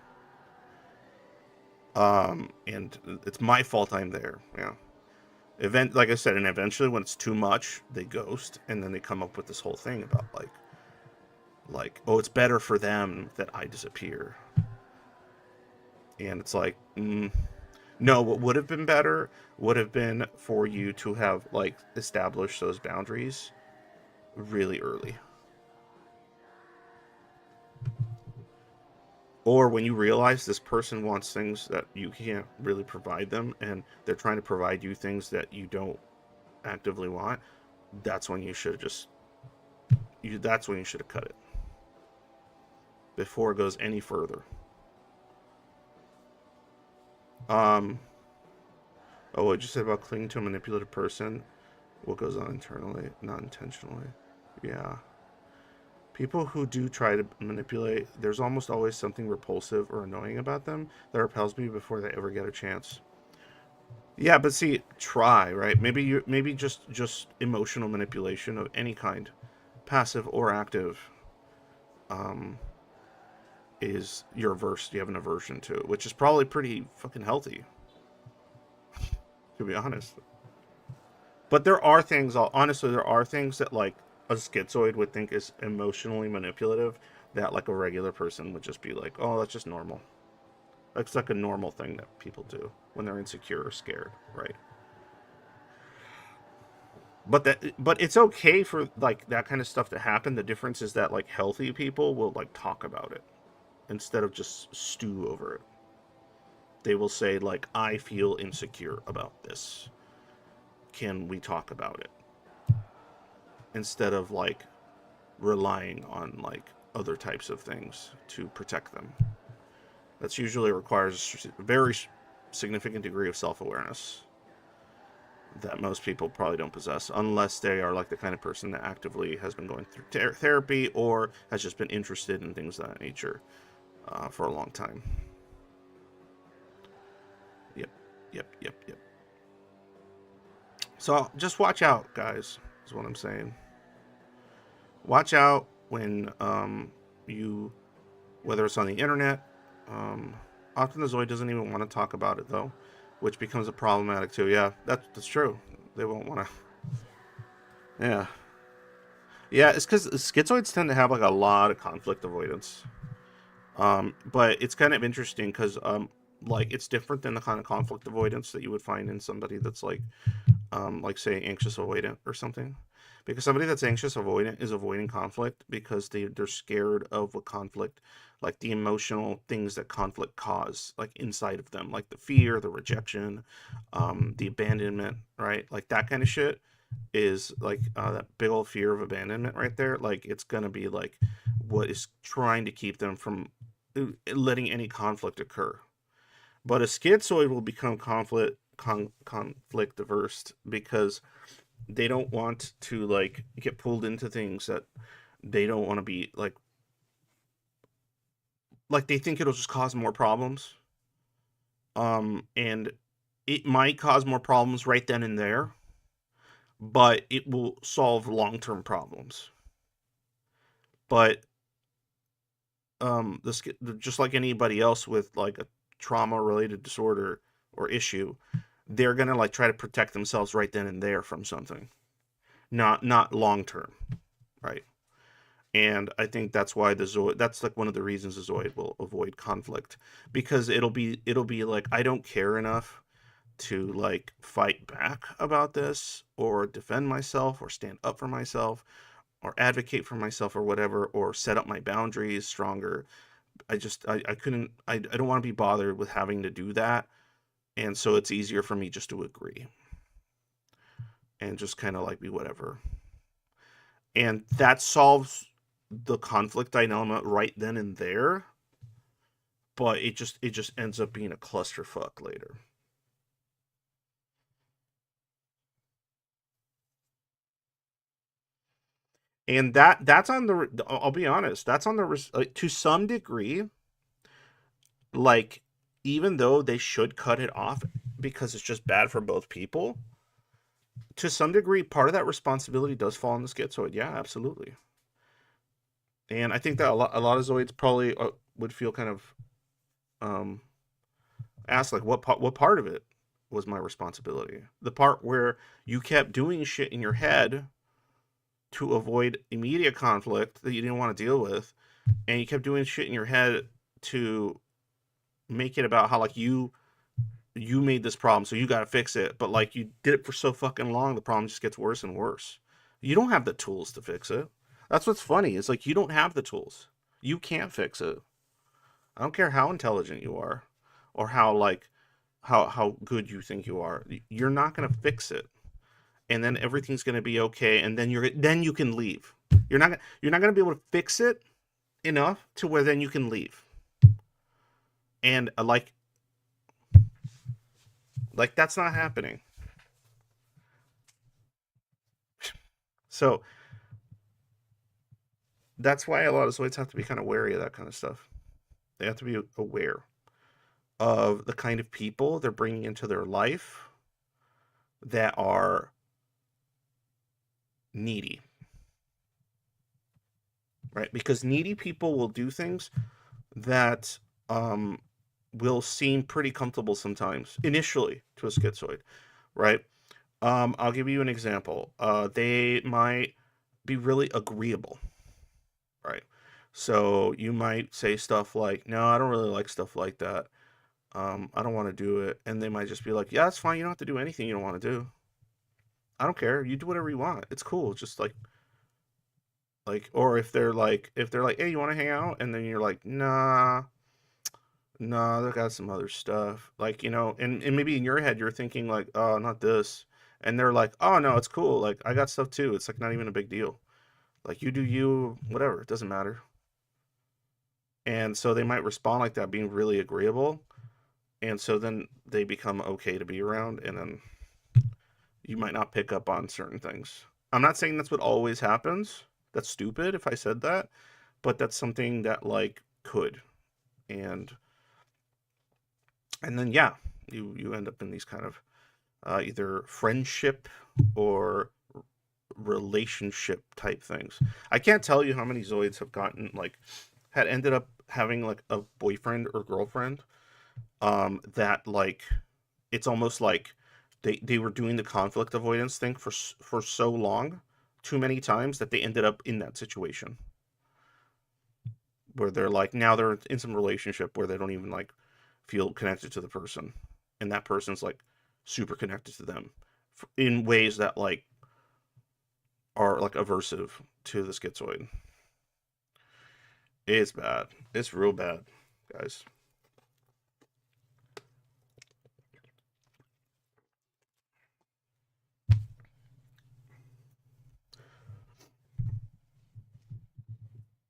And it's my fault I'm there. Yeah. Like I said, and eventually when it's too much, they ghost, and then they come up with this whole thing about like oh, it's better for them that I disappear. And it's like, no, what would have been better would have been for you to have like established those boundaries really early. Or when you realize this person wants things that you can't really provide them, and they're trying to provide you things that you don't actively want, that's when you should have just that's when you should have cut it before it goes any further. Um, oh, what you said about clinging to a manipulative person? What goes on internally, not intentionally? Yeah. People who do try to manipulate, there's almost always something repulsive or annoying about them that repels me before they ever get a chance. Yeah, but see, try, right? Maybe just emotional manipulation of any kind, passive or active, um, is you have an aversion to it, which is probably pretty fucking healthy, to be honest. But there are things, honestly, there are things that like a schizoid would think is emotionally manipulative that like a regular person would just be like, oh, that's just normal. It's like a normal thing that people do when they're insecure or scared, right? But it's okay for like that kind of stuff to happen. The difference is that like healthy people will like talk about it instead of just stew over it. They will say like, I feel insecure about this. Can we talk about it? Instead of like relying on like other types of things to protect them. That's usually requires a very significant degree of self-awareness that most people probably don't possess unless they are like the kind of person that actively has been going through therapy or has just been interested in things of that nature for a long time. Yep, yep. So just watch out, guys, is what I'm saying. Watch out when you, whether it's on the internet. Um, Often the Zoid doesn't even want to talk about it though, which becomes a problematic too. Yeah, that's true. They won't want to. Yeah, yeah. It's because schizoids tend to have like a lot of conflict avoidance. But it's kind of interesting because like it's different than the kind of conflict avoidance that you would find in somebody that's like say anxious avoidant or something, because somebody that's anxious avoidant is avoiding conflict because they're scared of what conflict, like the emotional things that conflict cause like inside of them, like the fear, the rejection, the abandonment, right, like that kind of shit is like that big old fear of abandonment right there, like it's gonna be like what is trying to keep them from letting any conflict occur. But a schizoid will become conflict averse because they don't want to like get pulled into things that they don't want to be like they think it'll just cause more problems. And it might cause more problems right then and there, but it will solve long-term problems. But this just like anybody else with like a trauma related disorder or issue, they're gonna like try to protect themselves right then and there from something, not long term, right? And I think that's why the Zoid. That's like one of the reasons the Zoid will avoid conflict, because it'll be like I don't care enough to like fight back about this or defend myself or stand up for myself or advocate for myself or whatever or set up my boundaries stronger. I couldn't I don't want to be bothered with having to do that, and so it's easier for me just to agree and just kind of like be whatever. And that solves the conflict dynamic right then and there, but it just ends up being a clusterfuck later. And that's on the, I'll be honest, that's on the like, to some degree, like even though they should cut it off because it's just bad for both people, to some degree part of that responsibility does fall on the schizoid. Yeah, absolutely. And I think that a lot of zoids probably would feel kind of um asked like what part of it was my responsibility, the part where you kept doing shit in your head to avoid immediate conflict that you didn't want to deal with, and you kept doing shit in your head to make it about how like you made this problem so you got to fix it, but like you did it for so fucking long the problem just gets worse and worse. You don't have the tools to fix it. That's what's funny, it's like you don't have the tools, you can't fix it. I don't care how intelligent you are or how like how good you think you are. You're not going to fix it, and then everything's going to be okay, and then you can leave. You're not going to be able to fix it enough to where then you can leave. And like that's not happening. So that's why a lot of Zoids have to be kind of wary of that kind of stuff. They have to be aware of the kind of people they're bringing into their life that are needy, right? Because needy people will do things that um, will seem pretty comfortable sometimes initially to a schizoid, right? I'll give you an example. They might be really agreeable, right? So you might say stuff like, "No, I don't really like stuff like that. I don't want to do it," and they might just be like, "Yeah, it's fine. You don't have to do anything you don't want to do. I don't care. You do whatever you want. It's cool. Just like," or if they're like, "Hey, you want to hang out?" and then you're like, "Nah, No, they got some other stuff. Like, and maybe in your head you're thinking like, oh, not this. And they're like, oh no, it's cool. Like I got stuff too. It's like not even a big deal. Like you do you, whatever, it doesn't matter. And so they might respond like that, being really agreeable. And so then they become okay to be around, and then you might not pick up on certain things. I'm not saying that's what always happens. That's stupid if I said that, but that's something that like could. And then yeah, you end up in these kind of either friendship or relationship type things. I can't tell you how many Zoids have gotten like had ended up having like a boyfriend or girlfriend that like it's almost like they were doing the conflict avoidance thing for so long, too many times that they ended up in that situation where they're like now they're in some relationship where they don't even like feel connected to the person, and that person's like super connected to them in ways that like are like aversive to the schizoid. It's bad. It's real bad, guys.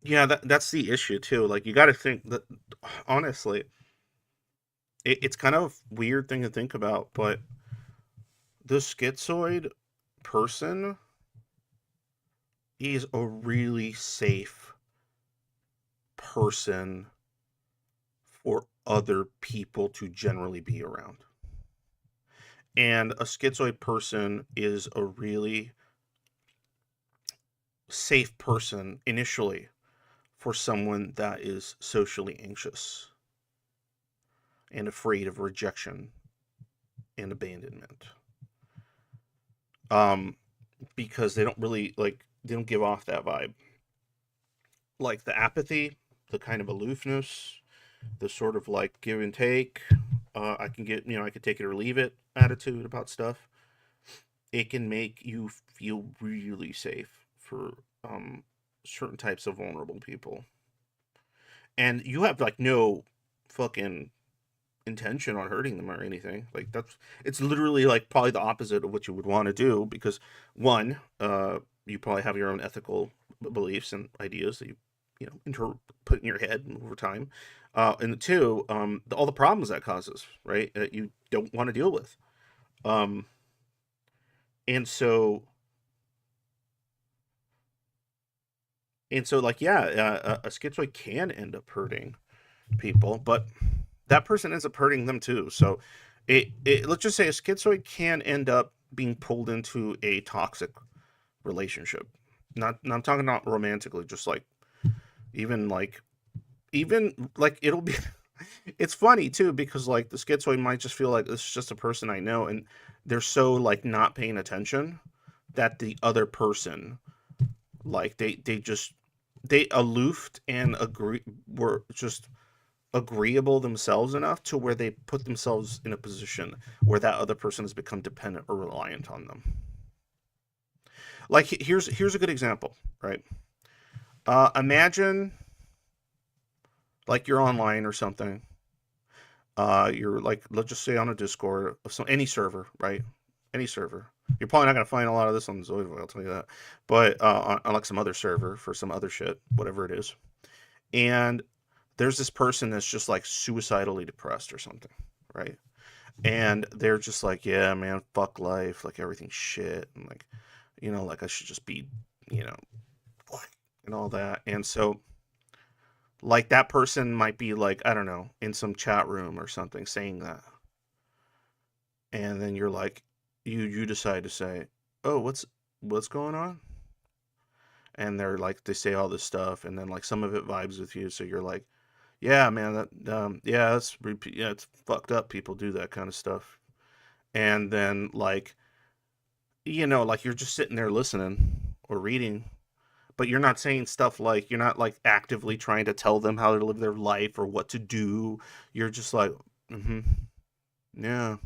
Yeah, that's the issue too. Like you got to think that honestly, it's kind of weird thing to think about, but the schizoid person is a really safe person for other people to generally be around. And a schizoid person is a really safe person initially for someone that is socially anxious and afraid of rejection and abandonment. Um, because they don't really like they don't give off that vibe. Like the apathy, the kind of aloofness, the sort of like give and take. I can get I can take it or leave it attitude about stuff. It can make you feel really safe for certain types of vulnerable people, and you have like no fucking intention on hurting them or anything. Like that's it's literally like probably the opposite of what you would want to do because one, you probably have your own ethical beliefs and ideas that put in your head over time, and two, all the problems that causes, right? That you don't want to deal with, um, and so like yeah, a schizoid can end up hurting people, but that person ends up hurting them too. So let's just say a schizoid can end up being pulled into a toxic relationship. Not I'm talking not romantically, just like even like it'll be it's funny too because like the schizoid might just feel like this is just a person I know, and they're so like not paying attention that the other person like they aloofed and agree were just agreeable themselves enough to where they put themselves in a position where that other person has become dependent or reliant on them. Like here's a good example, right? Imagine like you're online or something. You're like let's just say on a Discord of some any server, right? Any server. You're probably not gonna find a lot of this on Zoidboy, I'll tell you that. But on like some other server for some other shit, whatever it is. And there's this person that's just like suicidally depressed or something, right? And they're just like, yeah, man, fuck life, like everything's shit, and like, like I should just be, you know, and all that. And so, like, that person might be like, I don't know, in some chat room or something saying that, and then you're like, you decide to say, oh, what's going on? And they're like, they say all this stuff, and then like some of it vibes with you, so you're like, yeah, man, that yeah, yeah, it's fucked up. People do that kind of stuff, and then like like you're just sitting there listening or reading, but you're not saying stuff like you're not like actively trying to tell them how to live their life or what to do. You're just like, mm-hmm, yeah.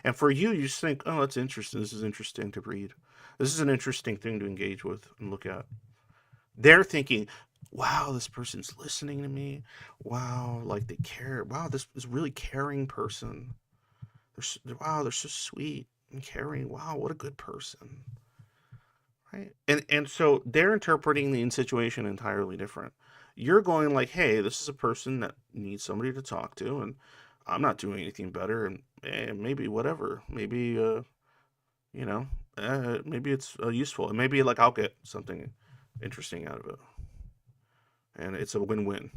And for you, you just think, oh, that's interesting. This is interesting to read. This is an interesting thing to engage with and look at. They're thinking, wow, this person's listening to me. Wow, like they care. Wow, this is a really caring person. Wow, they're so sweet and caring. Wow, what a good person. Right. And so they're interpreting the situation entirely different. You're going like, hey, this is a person that needs somebody to talk to, and I'm not doing anything better, and maybe whatever. Maybe you know, maybe it's useful, and maybe like I'll get something interesting out of it, and it's a win-win.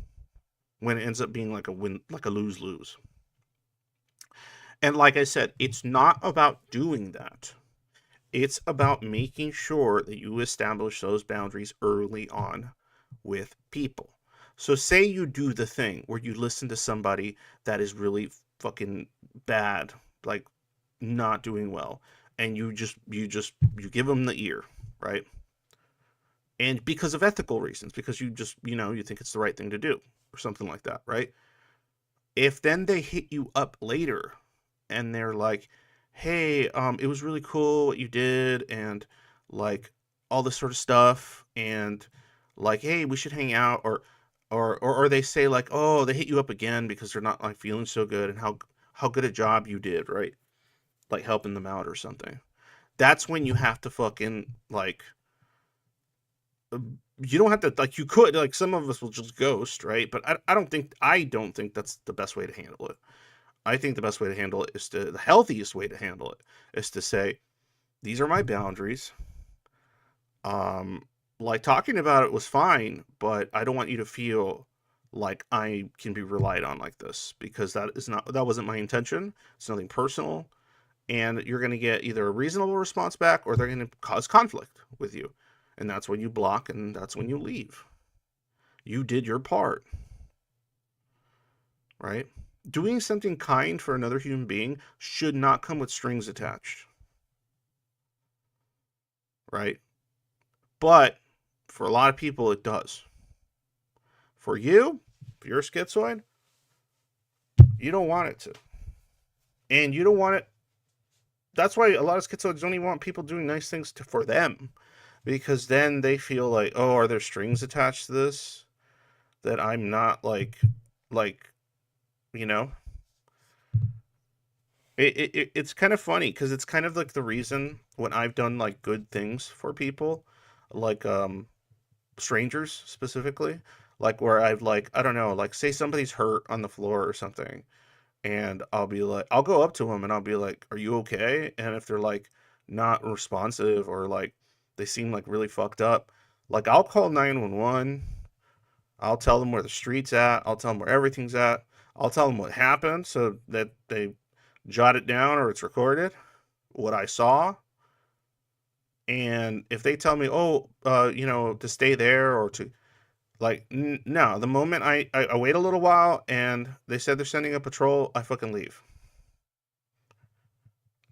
When it ends up being like a win, like a lose-lose. And like I said, it's not about doing that. It's about making sure that you establish those boundaries early on with people. So, say you do the thing where you listen to somebody that is really fucking bad, like not doing well, and you give them the ear, right? And because of ethical reasons, because you think it's the right thing to do, or something like that, right? If then they hit you up later and they're like, "Hey, it was really cool what you did," and like all this sort of stuff, and like, "Hey, we should hang out," or they say like, "Oh, they hit you up again because they're not like feeling so good," and how good a job you did, right? Like helping them out or something. That's when you have to fucking like. You don't have to like you could like some of us will just ghost, right? But I don't think that's the best way to handle it. I think the best way to handle it is the healthiest way to handle it is to say, these are my boundaries. Um, like talking about it was fine, but I don't want you to feel like I can be relied on like this because that wasn't my intention. It's nothing personal, and you're going to get either a reasonable response back or they're going to cause conflict with you. And that's when you block and that's when you leave. You did your part, right? Doing something kind for another human being should not come with strings attached, right? But for a lot of people, it does. For you, if you're a schizoid, you don't want it to. And you don't want it. That's why a lot of schizoids don't even want people doing nice things for them. Because then they feel like, oh, are there strings attached to this? That I'm not like, you know? It's kind of funny because it's kind of like the reason when I've done like good things for people, like strangers specifically, like where I've like I don't know, like say somebody's hurt on the floor or something, and I'll go up to them and I'll be like, "Are you okay?" And if they're like not responsive or like they seem like really fucked up, like I'll call 911. I'll tell them where the street's at. I'll tell them where everything's at. I'll tell them what happened so that they jot it down or it's recorded, what I saw. And if they tell me, oh, to stay there or to like, no, the moment I wait a little while and they said they're sending a patrol, I fucking leave.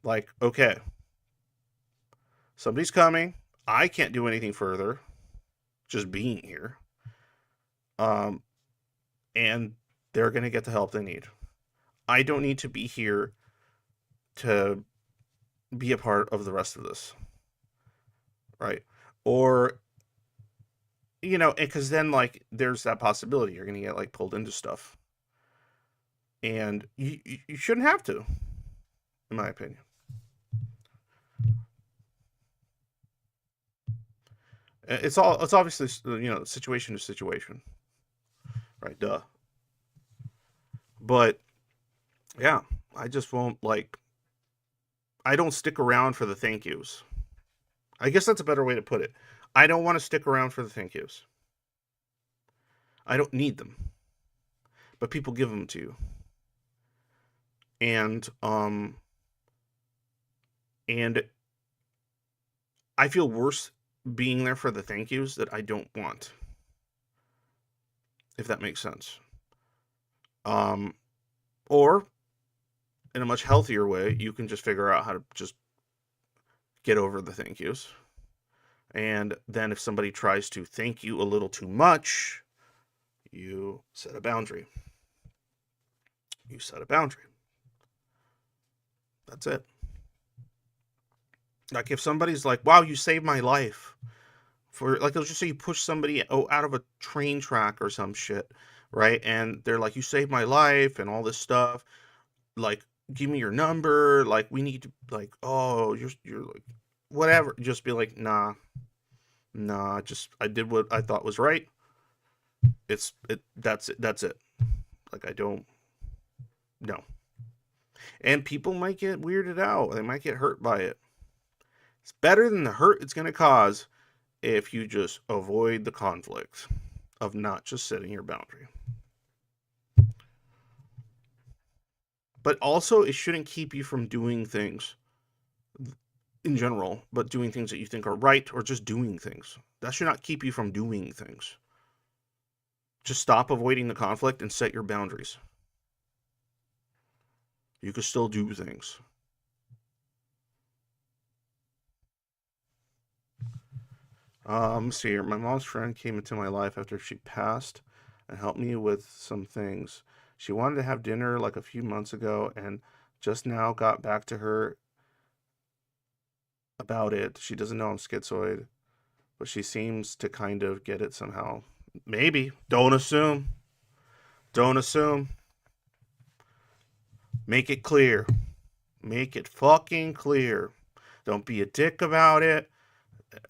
Like, okay, somebody's coming. I can't do anything further, just being here. Um, and they're gonna get the help they need. I don't need to be here to be a part of the rest of this, right? Or because then like there's that possibility you're gonna get like pulled into stuff, and you shouldn't have to, in my opinion. It's obviously situation to situation, right? Duh. But yeah, I just won't like. I don't stick around for the thank yous. I guess that's a better way to put it. I don't want to stick around for the thank yous. I don't need them, but people give them to you, and and I feel worse being there for the thank yous that I don't want, if that makes sense. Um, or in a much healthier way, you can just figure out how to just get over the thank yous. And then if somebody tries to thank you a little too much, you set a boundary. You set a boundary. That's it. Like if somebody's like, wow, you saved my life for like, let's just say you push somebody out of a train track or some shit, right? And they're like, you saved my life and all this stuff. Like, give me your number. Like, we need to, like, oh, you're like, whatever. Just be like, nah. Just I did what I thought was right. That's it. That's it. Like, I don't no. And people might get weirded out. They might get hurt by it. It's better than the hurt it's gonna cause if you just avoid the conflict of not just setting your boundary. But also, it shouldn't keep you from doing things in general, but doing things that you think are right or just doing things. That should not keep you from doing things. Just stop avoiding the conflict and set your boundaries. You can still do things. See here. My mom's friend came into my life after she passed and helped me with some things. She wanted to have dinner like a few months ago and just now got back to her about it. She doesn't know I'm schizoid, but she seems to kind of get it somehow. Maybe. Don't assume. Don't assume. Make it clear. Make it fucking clear. Don't be a dick about it.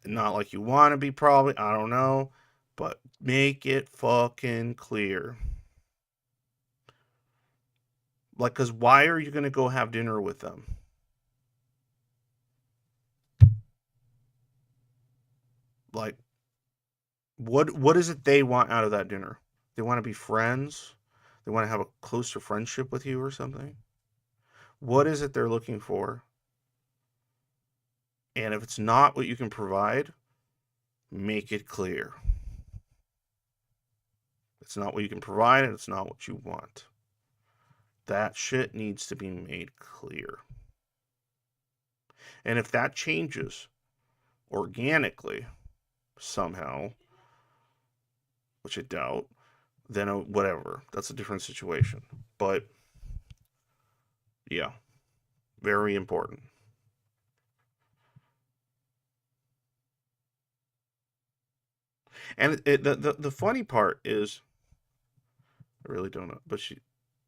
Not like you want to be, probably. I don't know. But make it fucking clear. Like, because why are you going to go have dinner with them? Like, what is it they want out of that dinner? They want to be friends? They want to have a closer friendship with you or something? What is it they're looking for? And if it's not what you can provide, make it clear. It's not what you can provide, and it's not what you want. That shit needs to be made clear. And if that changes organically somehow, which I doubt, then whatever. That's a different situation. But yeah, very important. And the funny part is, I really don't know, but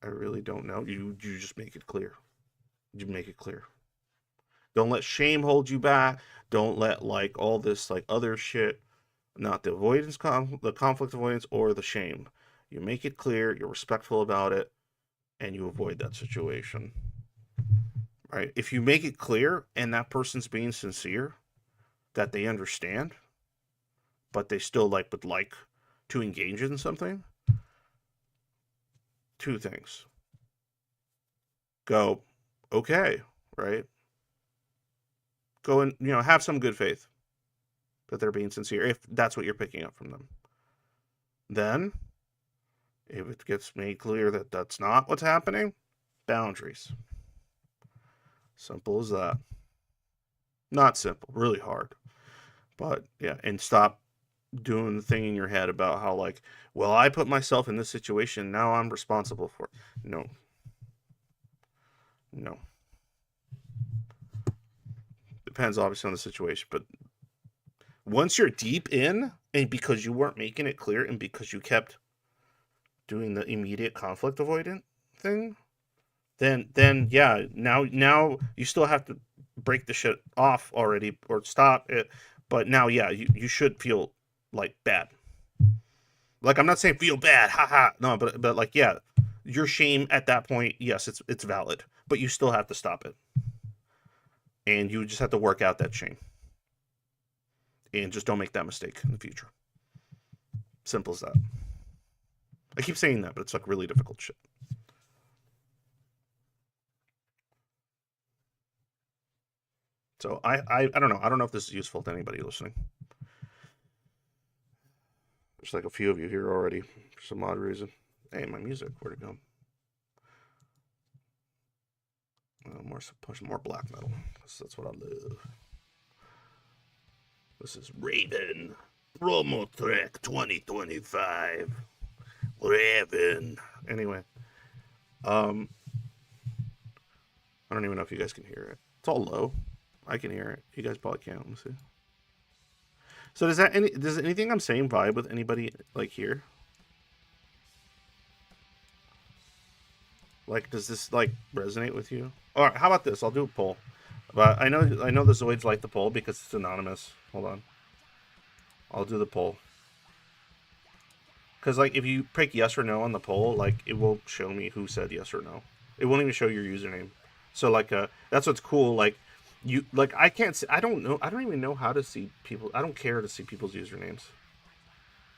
I really don't know. You just make it clear. You make it clear. Don't let shame hold you back. Don't let like all this like other shit, not the avoidance, the conflict avoidance, or the shame. You make it clear. You're respectful about it, and you avoid that situation. Right? If you make it clear, and that person's being sincere, that they understand, but they still would like to engage in something. Two things. Go, okay, right? Go and have some good faith that they're being sincere if that's what you're picking up from them. Then, if it gets made clear that that's not what's happening, boundaries. Simple as that. Not simple, really hard. But yeah, and stop doing the thing in your head about how like, well, I put myself in this situation, now I'm responsible for it. No. No. Depends obviously on the situation, but once you're deep in, and because you weren't making it clear and because you kept doing the immediate conflict avoidant thing, then yeah, now you still have to break the shit off already or stop it, but now yeah, you should feel like bad. Like, I'm not saying feel bad, haha, no, but like, yeah, your shame at that point, yes, it's valid, but you still have to stop it, and you just have to work out that shame, and just don't make that mistake in the future. Simple as that. I keep saying that, but it's like really difficult shit. So I don't know. I don't know if this is useful to anybody listening. There's like a few of you here already for some odd reason. Hey, my music, where'd it go? Push more black metal. That's what I love. This is Raven. Promo track 2025. Raven. Anyway, um, I don't even know if you guys can hear it. It's all low. I can hear it. You guys probably can't. Let me see. So does anything I'm saying vibe with anybody like here? Like, does this like resonate with you? All right, how about this? I'll do a poll. But I know the Zoids like the poll because it's anonymous. Hold on, I'll do the poll. Because like if you pick yes or no on the poll, like it will show me who said yes or no. It won't even show your username. So like that's what's cool. Like you like I can't see, I don't know, I don't even know how to see people. I don't care to see people's usernames,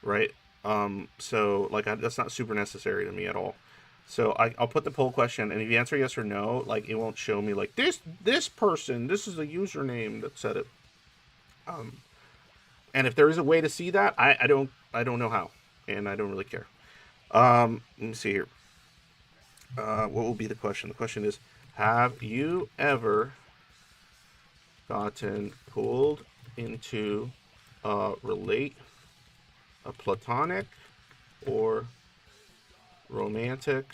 right? So like that's not super necessary to me at all. So I'll put the poll question, and if you answer yes or no, like it won't show me like this person, this is a username that said it. Um, and if there is a way to see that, I don't know how, and I don't really care. Let me see here. What will be the question? The question is, have you ever gotten pulled into relate a platonic or romantic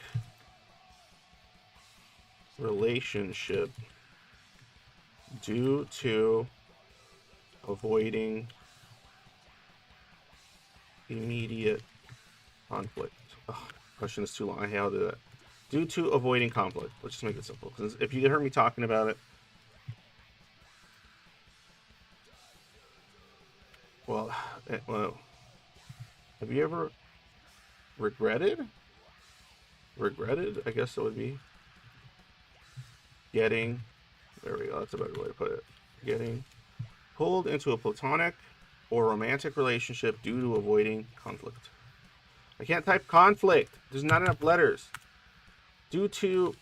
relationship due to avoiding immediate conflict? Ugh, question is too long. I hate how to do that. Due to avoiding conflict. Let's just make it simple. Because if you heard me talking about it, well, well, have you ever regretted? Regretted, I guess it would be getting. There we go. That's a better way to put it. Getting pulled into a platonic or romantic relationship due to avoiding conflict. I can't type conflict. There's not enough letters. Due to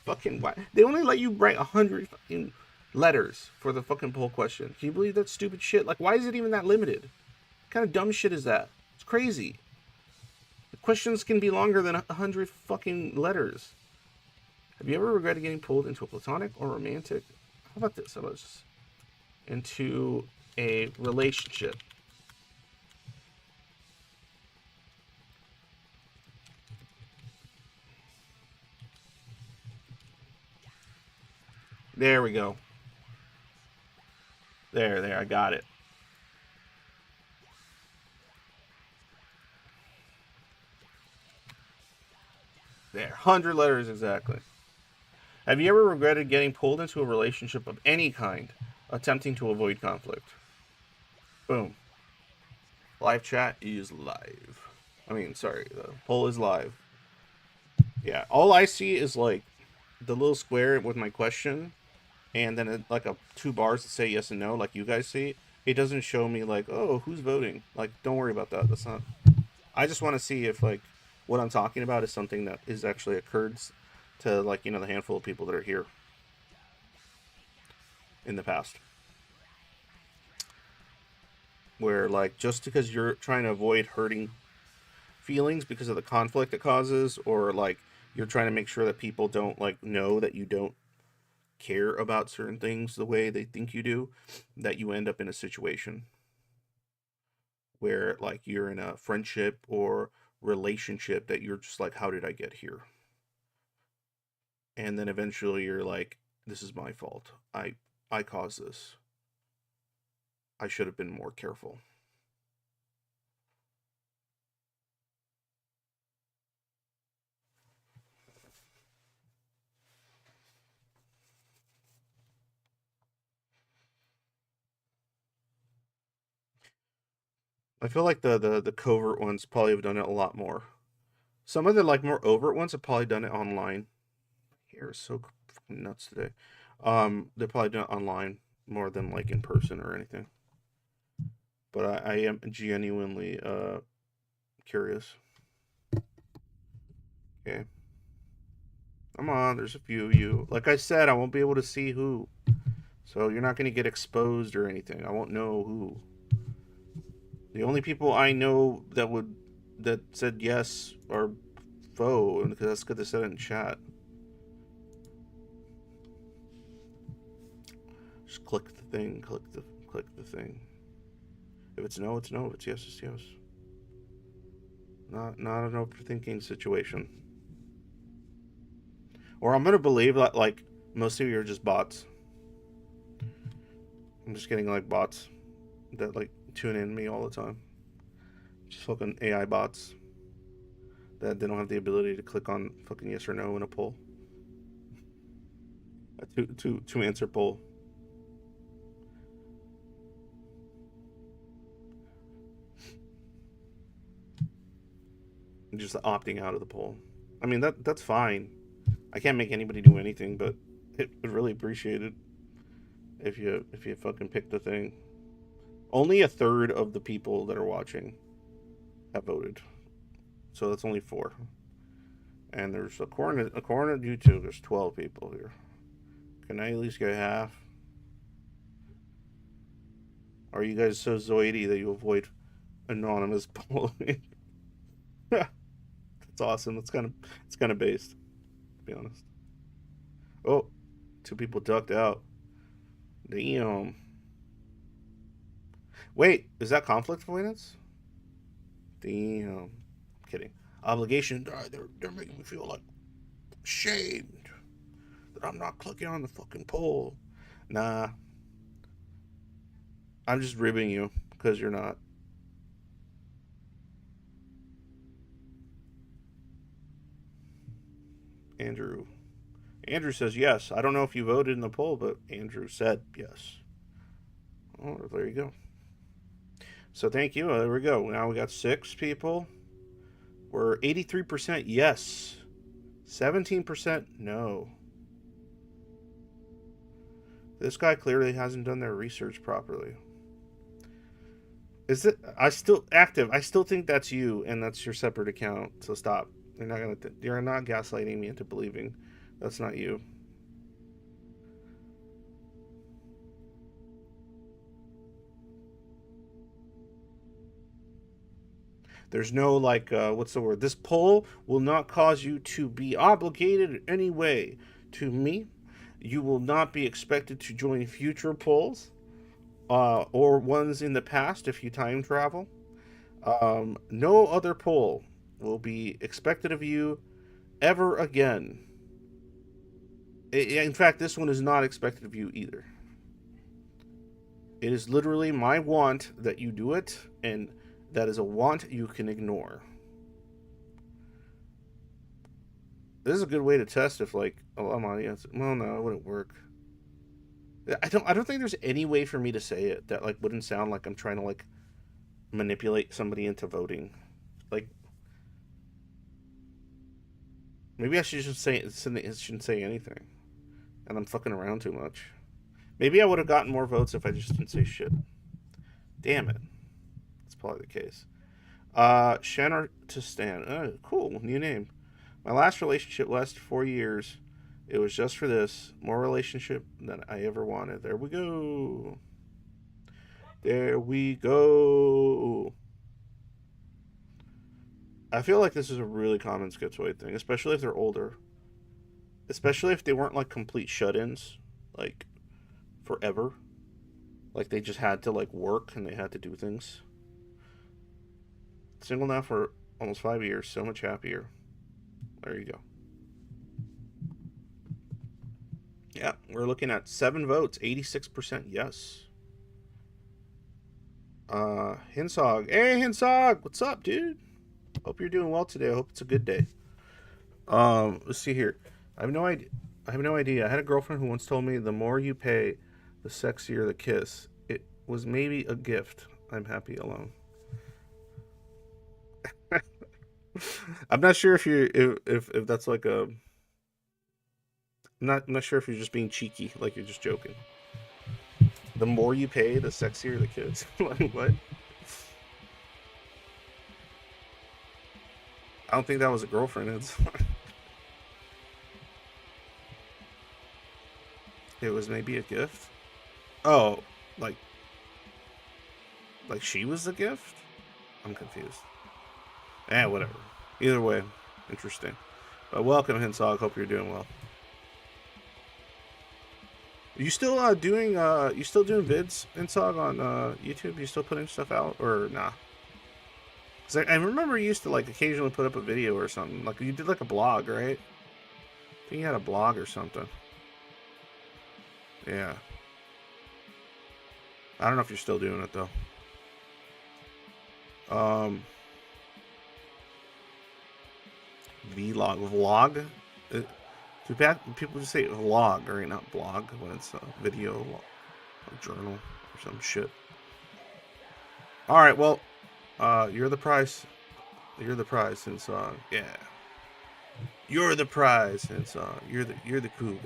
fucking what? They only let you write 100 fucking letters for the fucking poll question. Can you believe that stupid shit? Like, why is it even that limited? What kind of dumb shit is that? It's crazy. The questions can be longer than 100 fucking letters. Have you ever regretted getting pulled into a platonic or romantic? How about this? How about this? Into a relationship. There we go. There, I got it. There, 100 letters exactly. Have you ever regretted getting pulled into a relationship of any kind, attempting to avoid conflict? Boom. Live chat is live. I mean, sorry, the poll is live. Yeah, all I see is like the little square with my question, and then like a two bars that say yes and no, like you guys see. It doesn't show me like, oh, who's voting. Like, don't worry about that. That's not. I just want to see if like what I'm talking about is something that is actually occurred to like the handful of people that are here in the past. Where like just because you're trying to avoid hurting feelings because of the conflict it causes, or like you're trying to make sure that people don't like know that you don't care about certain things the way they think you do, that you end up in a situation where like you're in a friendship or relationship that you're just like, how did I get here? And then eventually you're like, this is my fault. I caused this. I should have been more careful. I feel like the covert ones probably have done it a lot more. Some of the like more overt ones have probably done it online. Hair is so fucking nuts today. They probably done it online more than like in person or anything. But I am genuinely curious. Okay, come on. There's a few of you. Like I said, I won't be able to see who, so you're not gonna get exposed or anything. I won't know who. The only people I know that said yes are foe, and that's because they said it in chat. Just click the thing. Click the thing. If it's no, it's no. If it's yes, it's yes. Not an overthinking situation. Or I'm gonna believe that like most of you are just bots. I'm just getting like bots that like tune in me all the time. Just fucking AI bots that they don't have the ability to click on fucking yes or no in a poll. A two answer poll. Just opting out of the poll. I mean that's fine. I can't make anybody do anything, but it would really appreciate it if you fucking pick the thing. Only a third of the people that are watching have voted, so that's only 4. And there's according to YouTube, there's 12 people here. Can I at least get half? Or are you guys so zoidy that you avoid anonymous polling? That's awesome. It's kind of based, to be honest. Oh, 2 people ducked out. Damn. Wait, is that conflict avoidance? Damn. I'm kidding. Obligation. They're making me feel like ashamed that I'm not clicking on the fucking poll. Nah. I'm just ribbing you because you're not. Andrew. Andrew says yes. I don't know if you voted in the poll, but Andrew said yes. Oh, there you go. So thank you. There we go. Now we got 6 people. We're 83% yes. 17% no. This guy clearly hasn't done their research properly. Is it? I still active. I still think that's you, and that's your separate account. So stop. You're not gaslighting me into believing that's not you. There's no like, what's the word? This poll will not cause you to be obligated in any way to me. You will not be expected to join future polls or ones in the past if you time travel. No other poll will be expected of you ever again. In fact, this one is not expected of you either. It is literally my want that you do it, and that is a want you can ignore. This is a good way to test if like I'm audience. Well, no, it wouldn't work. I don't think there's any way for me to say it that like wouldn't sound like I'm trying to like manipulate somebody into voting. Like maybe I should just shouldn't say anything, and I'm fucking around too much. Maybe I would have gotten more votes if I just didn't say shit. Damn it. That's probably the case. Shannon to Stan. Oh, cool. New name. My last relationship lasted 4 years. It was just for this. More relationship than I ever wanted. There we go. There we go. I feel like this is a really common schizoid thing, especially if they're older. Especially if they weren't like complete shut-ins, like forever. Like they just had to like work and they had to do things. Single now for almost 5 years. So much happier. There you go. Yeah, we're looking at 7 votes, 86% yes. Hinsog. Hey, Hinsog! What's up, dude? Hope you're doing well today. I hope it's a good day. Let's see here. I have no idea. I had a girlfriend who once told me the more you pay, the sexier the kiss. It was maybe a gift. I'm happy alone. I'm not sure if you if that's like a. I'm not sure if you're just being cheeky, like you're just joking. The more you pay, the sexier the kids. What? I don't think that was a girlfriend. It was maybe a gift. Oh, like she was the gift. I'm confused. Whatever. Either way, interesting. But welcome, Hinsog. Hope you're doing well. You still doing vids, Hinsog, on YouTube? You still putting stuff out or nah? Cause I remember you used to like occasionally put up a video or something. Like you did like a blog, right? I think you had a blog or something. Yeah. I don't know if you're still doing it though. Vlog. People just say vlog, right? Not blog when it's a video, a journal or some shit. All right, well, you're the prize. You're the prize since yeah. You're the prize since you're the cool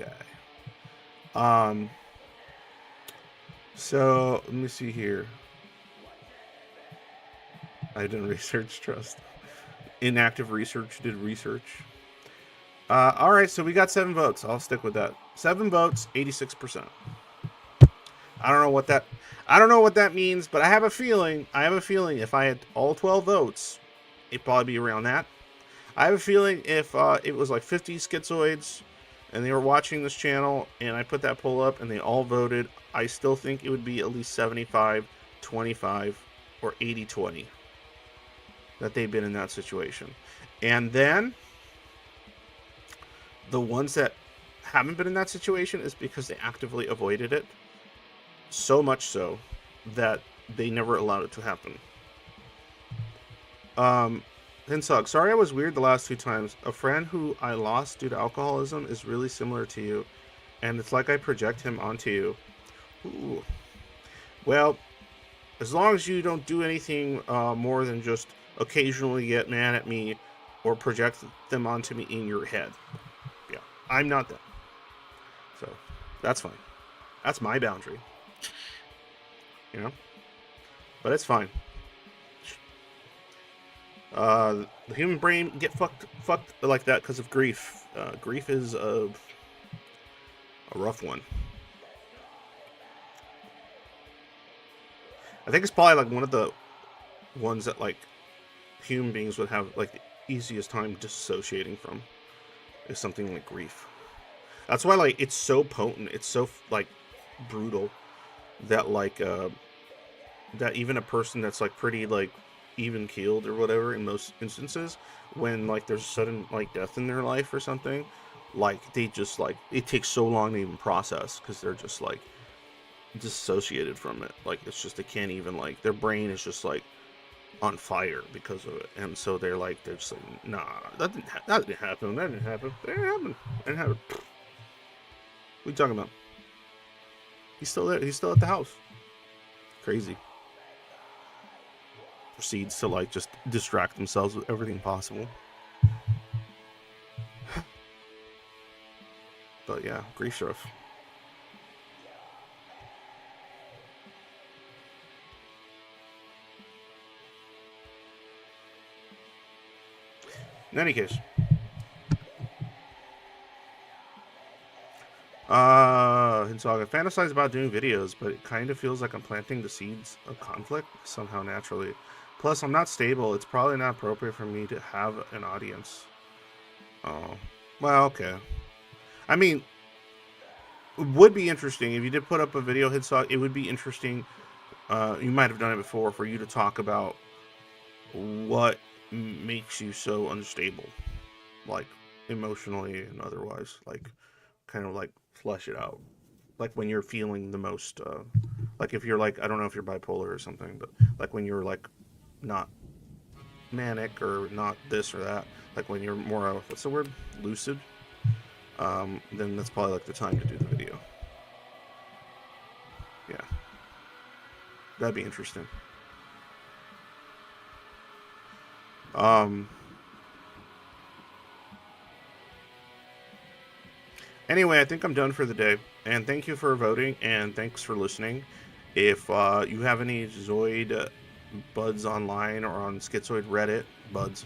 guy. So let me see here. I didn't research trust. Inactive research did research. All right, so we got 7 votes. I'll stick with that. 7 votes, 86%. I don't know what that means, but I have a feeling if I had all 12 votes, it'd probably be around that. I have a feeling if it was like 50 schizoids and they were watching this channel and I put that poll up and they all voted, I still think it would be at least 75-25 or 80-20 that they've been in that situation. And then the ones that haven't been in that situation is because they actively avoided it, so much so that they never allowed it to happen. Hinsog, sorry I was weird the last 2 times. A friend who I lost due to alcoholism is really similar to you, and it's like I project him onto you. Ooh. Well, as long as you don't do anything more than just occasionally get mad at me or project them onto me in your head. Yeah, I'm not that. So, that's fine. That's my boundary. You know? But it's fine. The human brain get fucked like that because of grief. Grief is a rough one. I think it's probably like one of the ones that like human beings would have like the easiest time dissociating from is something like grief. That's why like it's so potent, it's so like brutal that like that even a person that's like pretty like even keeled or whatever in most instances, when like there's sudden like death in their life or something, like they just like it takes so long to even process because they're just like dissociated from it. Like it's just they can't even like their brain is just like on fire because of it, and so they're just like, nah, that didn't happen. That didn't happen. That didn't happen. What are you talking about? He's still there. He's still at the house. Crazy. Proceeds to like just distract themselves with everything possible. But yeah, grief's rough. In any case, Hinsaga, I fantasize about doing videos, but it kind of feels like I'm planting the seeds of conflict somehow naturally. Plus, I'm not stable. It's probably not appropriate for me to have an audience. Oh, well, okay. I mean, it would be interesting if you did put up a video, Hinsaga. It would be interesting. You might have done it before for you to talk about what makes you so unstable, like emotionally and otherwise, like kind of like flesh it out, like when you're feeling the most like if you're like, I don't know if you're bipolar or something, but like when you're like not manic or not this or that, like when you're more what's the word, lucid, then that's probably like the time to do the video. Yeah, that'd be interesting. Anyway, I think I'm done for the day, and thank you for voting, and thanks for listening. If you have any Zoid buds online or on Schizoid Reddit, buds,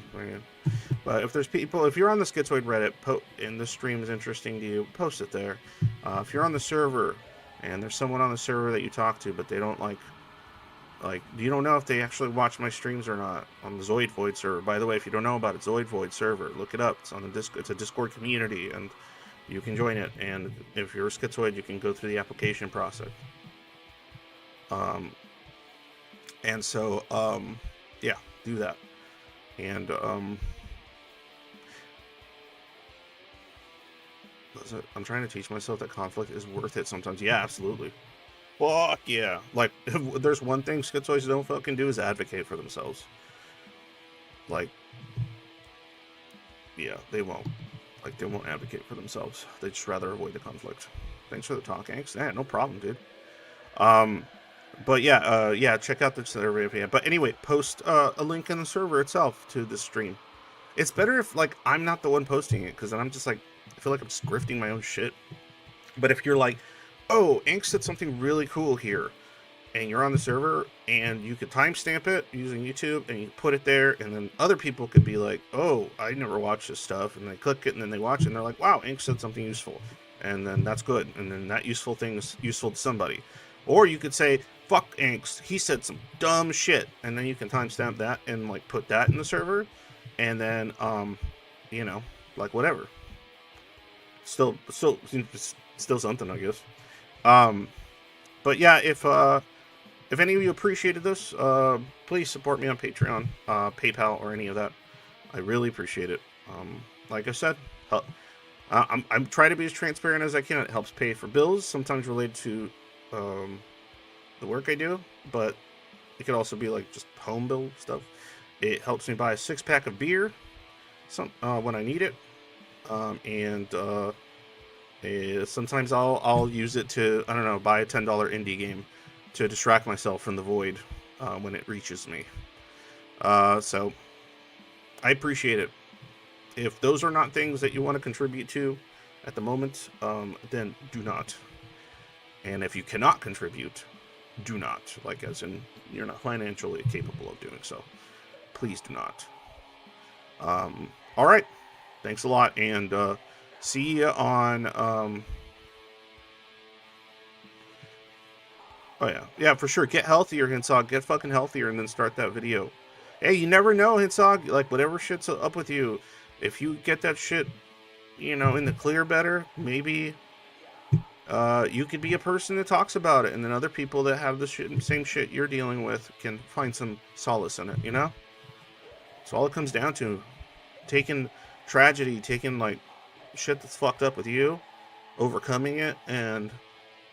but if there's people, if you're on the Schizoid Reddit and this stream is interesting to you, post it there. If you're on the server and there's someone on the server that you talk to, but they don't like you don't know if they actually watch my streams or not on the Zoid Void server. By the way, if you don't know about it, Zoid Void server, look it up. It's on the Discord. It's a Discord community, and you can join it. And if you're a schizoid, you can go through the application process. And so, yeah, do that. And I'm trying to teach myself that conflict is worth it sometimes. Yeah, absolutely. Fuck yeah. Like, if there's one thing schizoids don't fucking do is advocate for themselves. Like, yeah, they won't. Like, they won't advocate for themselves. They'd just rather avoid the conflict. Thanks for the talk, Hanks. Yeah, no problem, dude. But yeah, check out the survey if you have. But anyway, post a link in the server itself to the stream. It's better if, like, I'm not the one posting it, because then I'm just, like, I feel like I'm just grifting my own shit. But if you're like, oh, Ink said something really cool here, and you're on the server, and you could timestamp it using YouTube, and you put it there, and then other people could be like, oh, I never watched this stuff, and they click it, and then they watch it, and they're like, wow, Ink said something useful. And then that's good, and then that useful thing is useful to somebody. Or you could say, fuck Inks, he said some dumb shit, and then you can timestamp that and, like, put that in the server, and then, you know, like, whatever. Still something, I guess. But yeah, if any of you appreciated this, please support me on Patreon, PayPal, or any of that. I really appreciate it. Like I said, I'm trying to be as transparent as I can. It helps pay for bills, sometimes related to the work I do, but it could also be like just home bill stuff. It helps me buy a 6-pack of beer when I need it, and sometimes I'll use it to, I don't know, buy a $10 indie game to distract myself from the void when it reaches me. So I appreciate it. If those are not things that you want to contribute to at the moment, then do not. And if you cannot contribute, do not. Like, as in, you're not financially capable of doing so. Please do not. All right. Thanks a lot, and see you on... Oh, yeah, for sure. Get healthier, Hinsog. Get fucking healthier, and then start that video. Hey, you never know, Hinsog. Like, whatever shit's up with you, if you get that shit, you know, in the clear better, maybe you could be a person that talks about it, and then other people that have the same shit you're dealing with can find some solace in it, you know? That's all it comes down to. Taking tragedy, taking, like, shit that's fucked up with you, overcoming it, and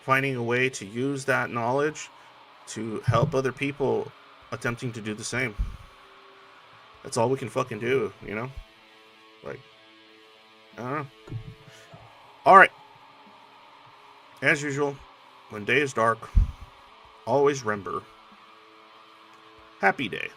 finding a way to use that knowledge to help other people attempting to do the same. That's all we can fucking do, you know? Like, I don't know. Alright. As usual, when day is dark, always remember, happy day.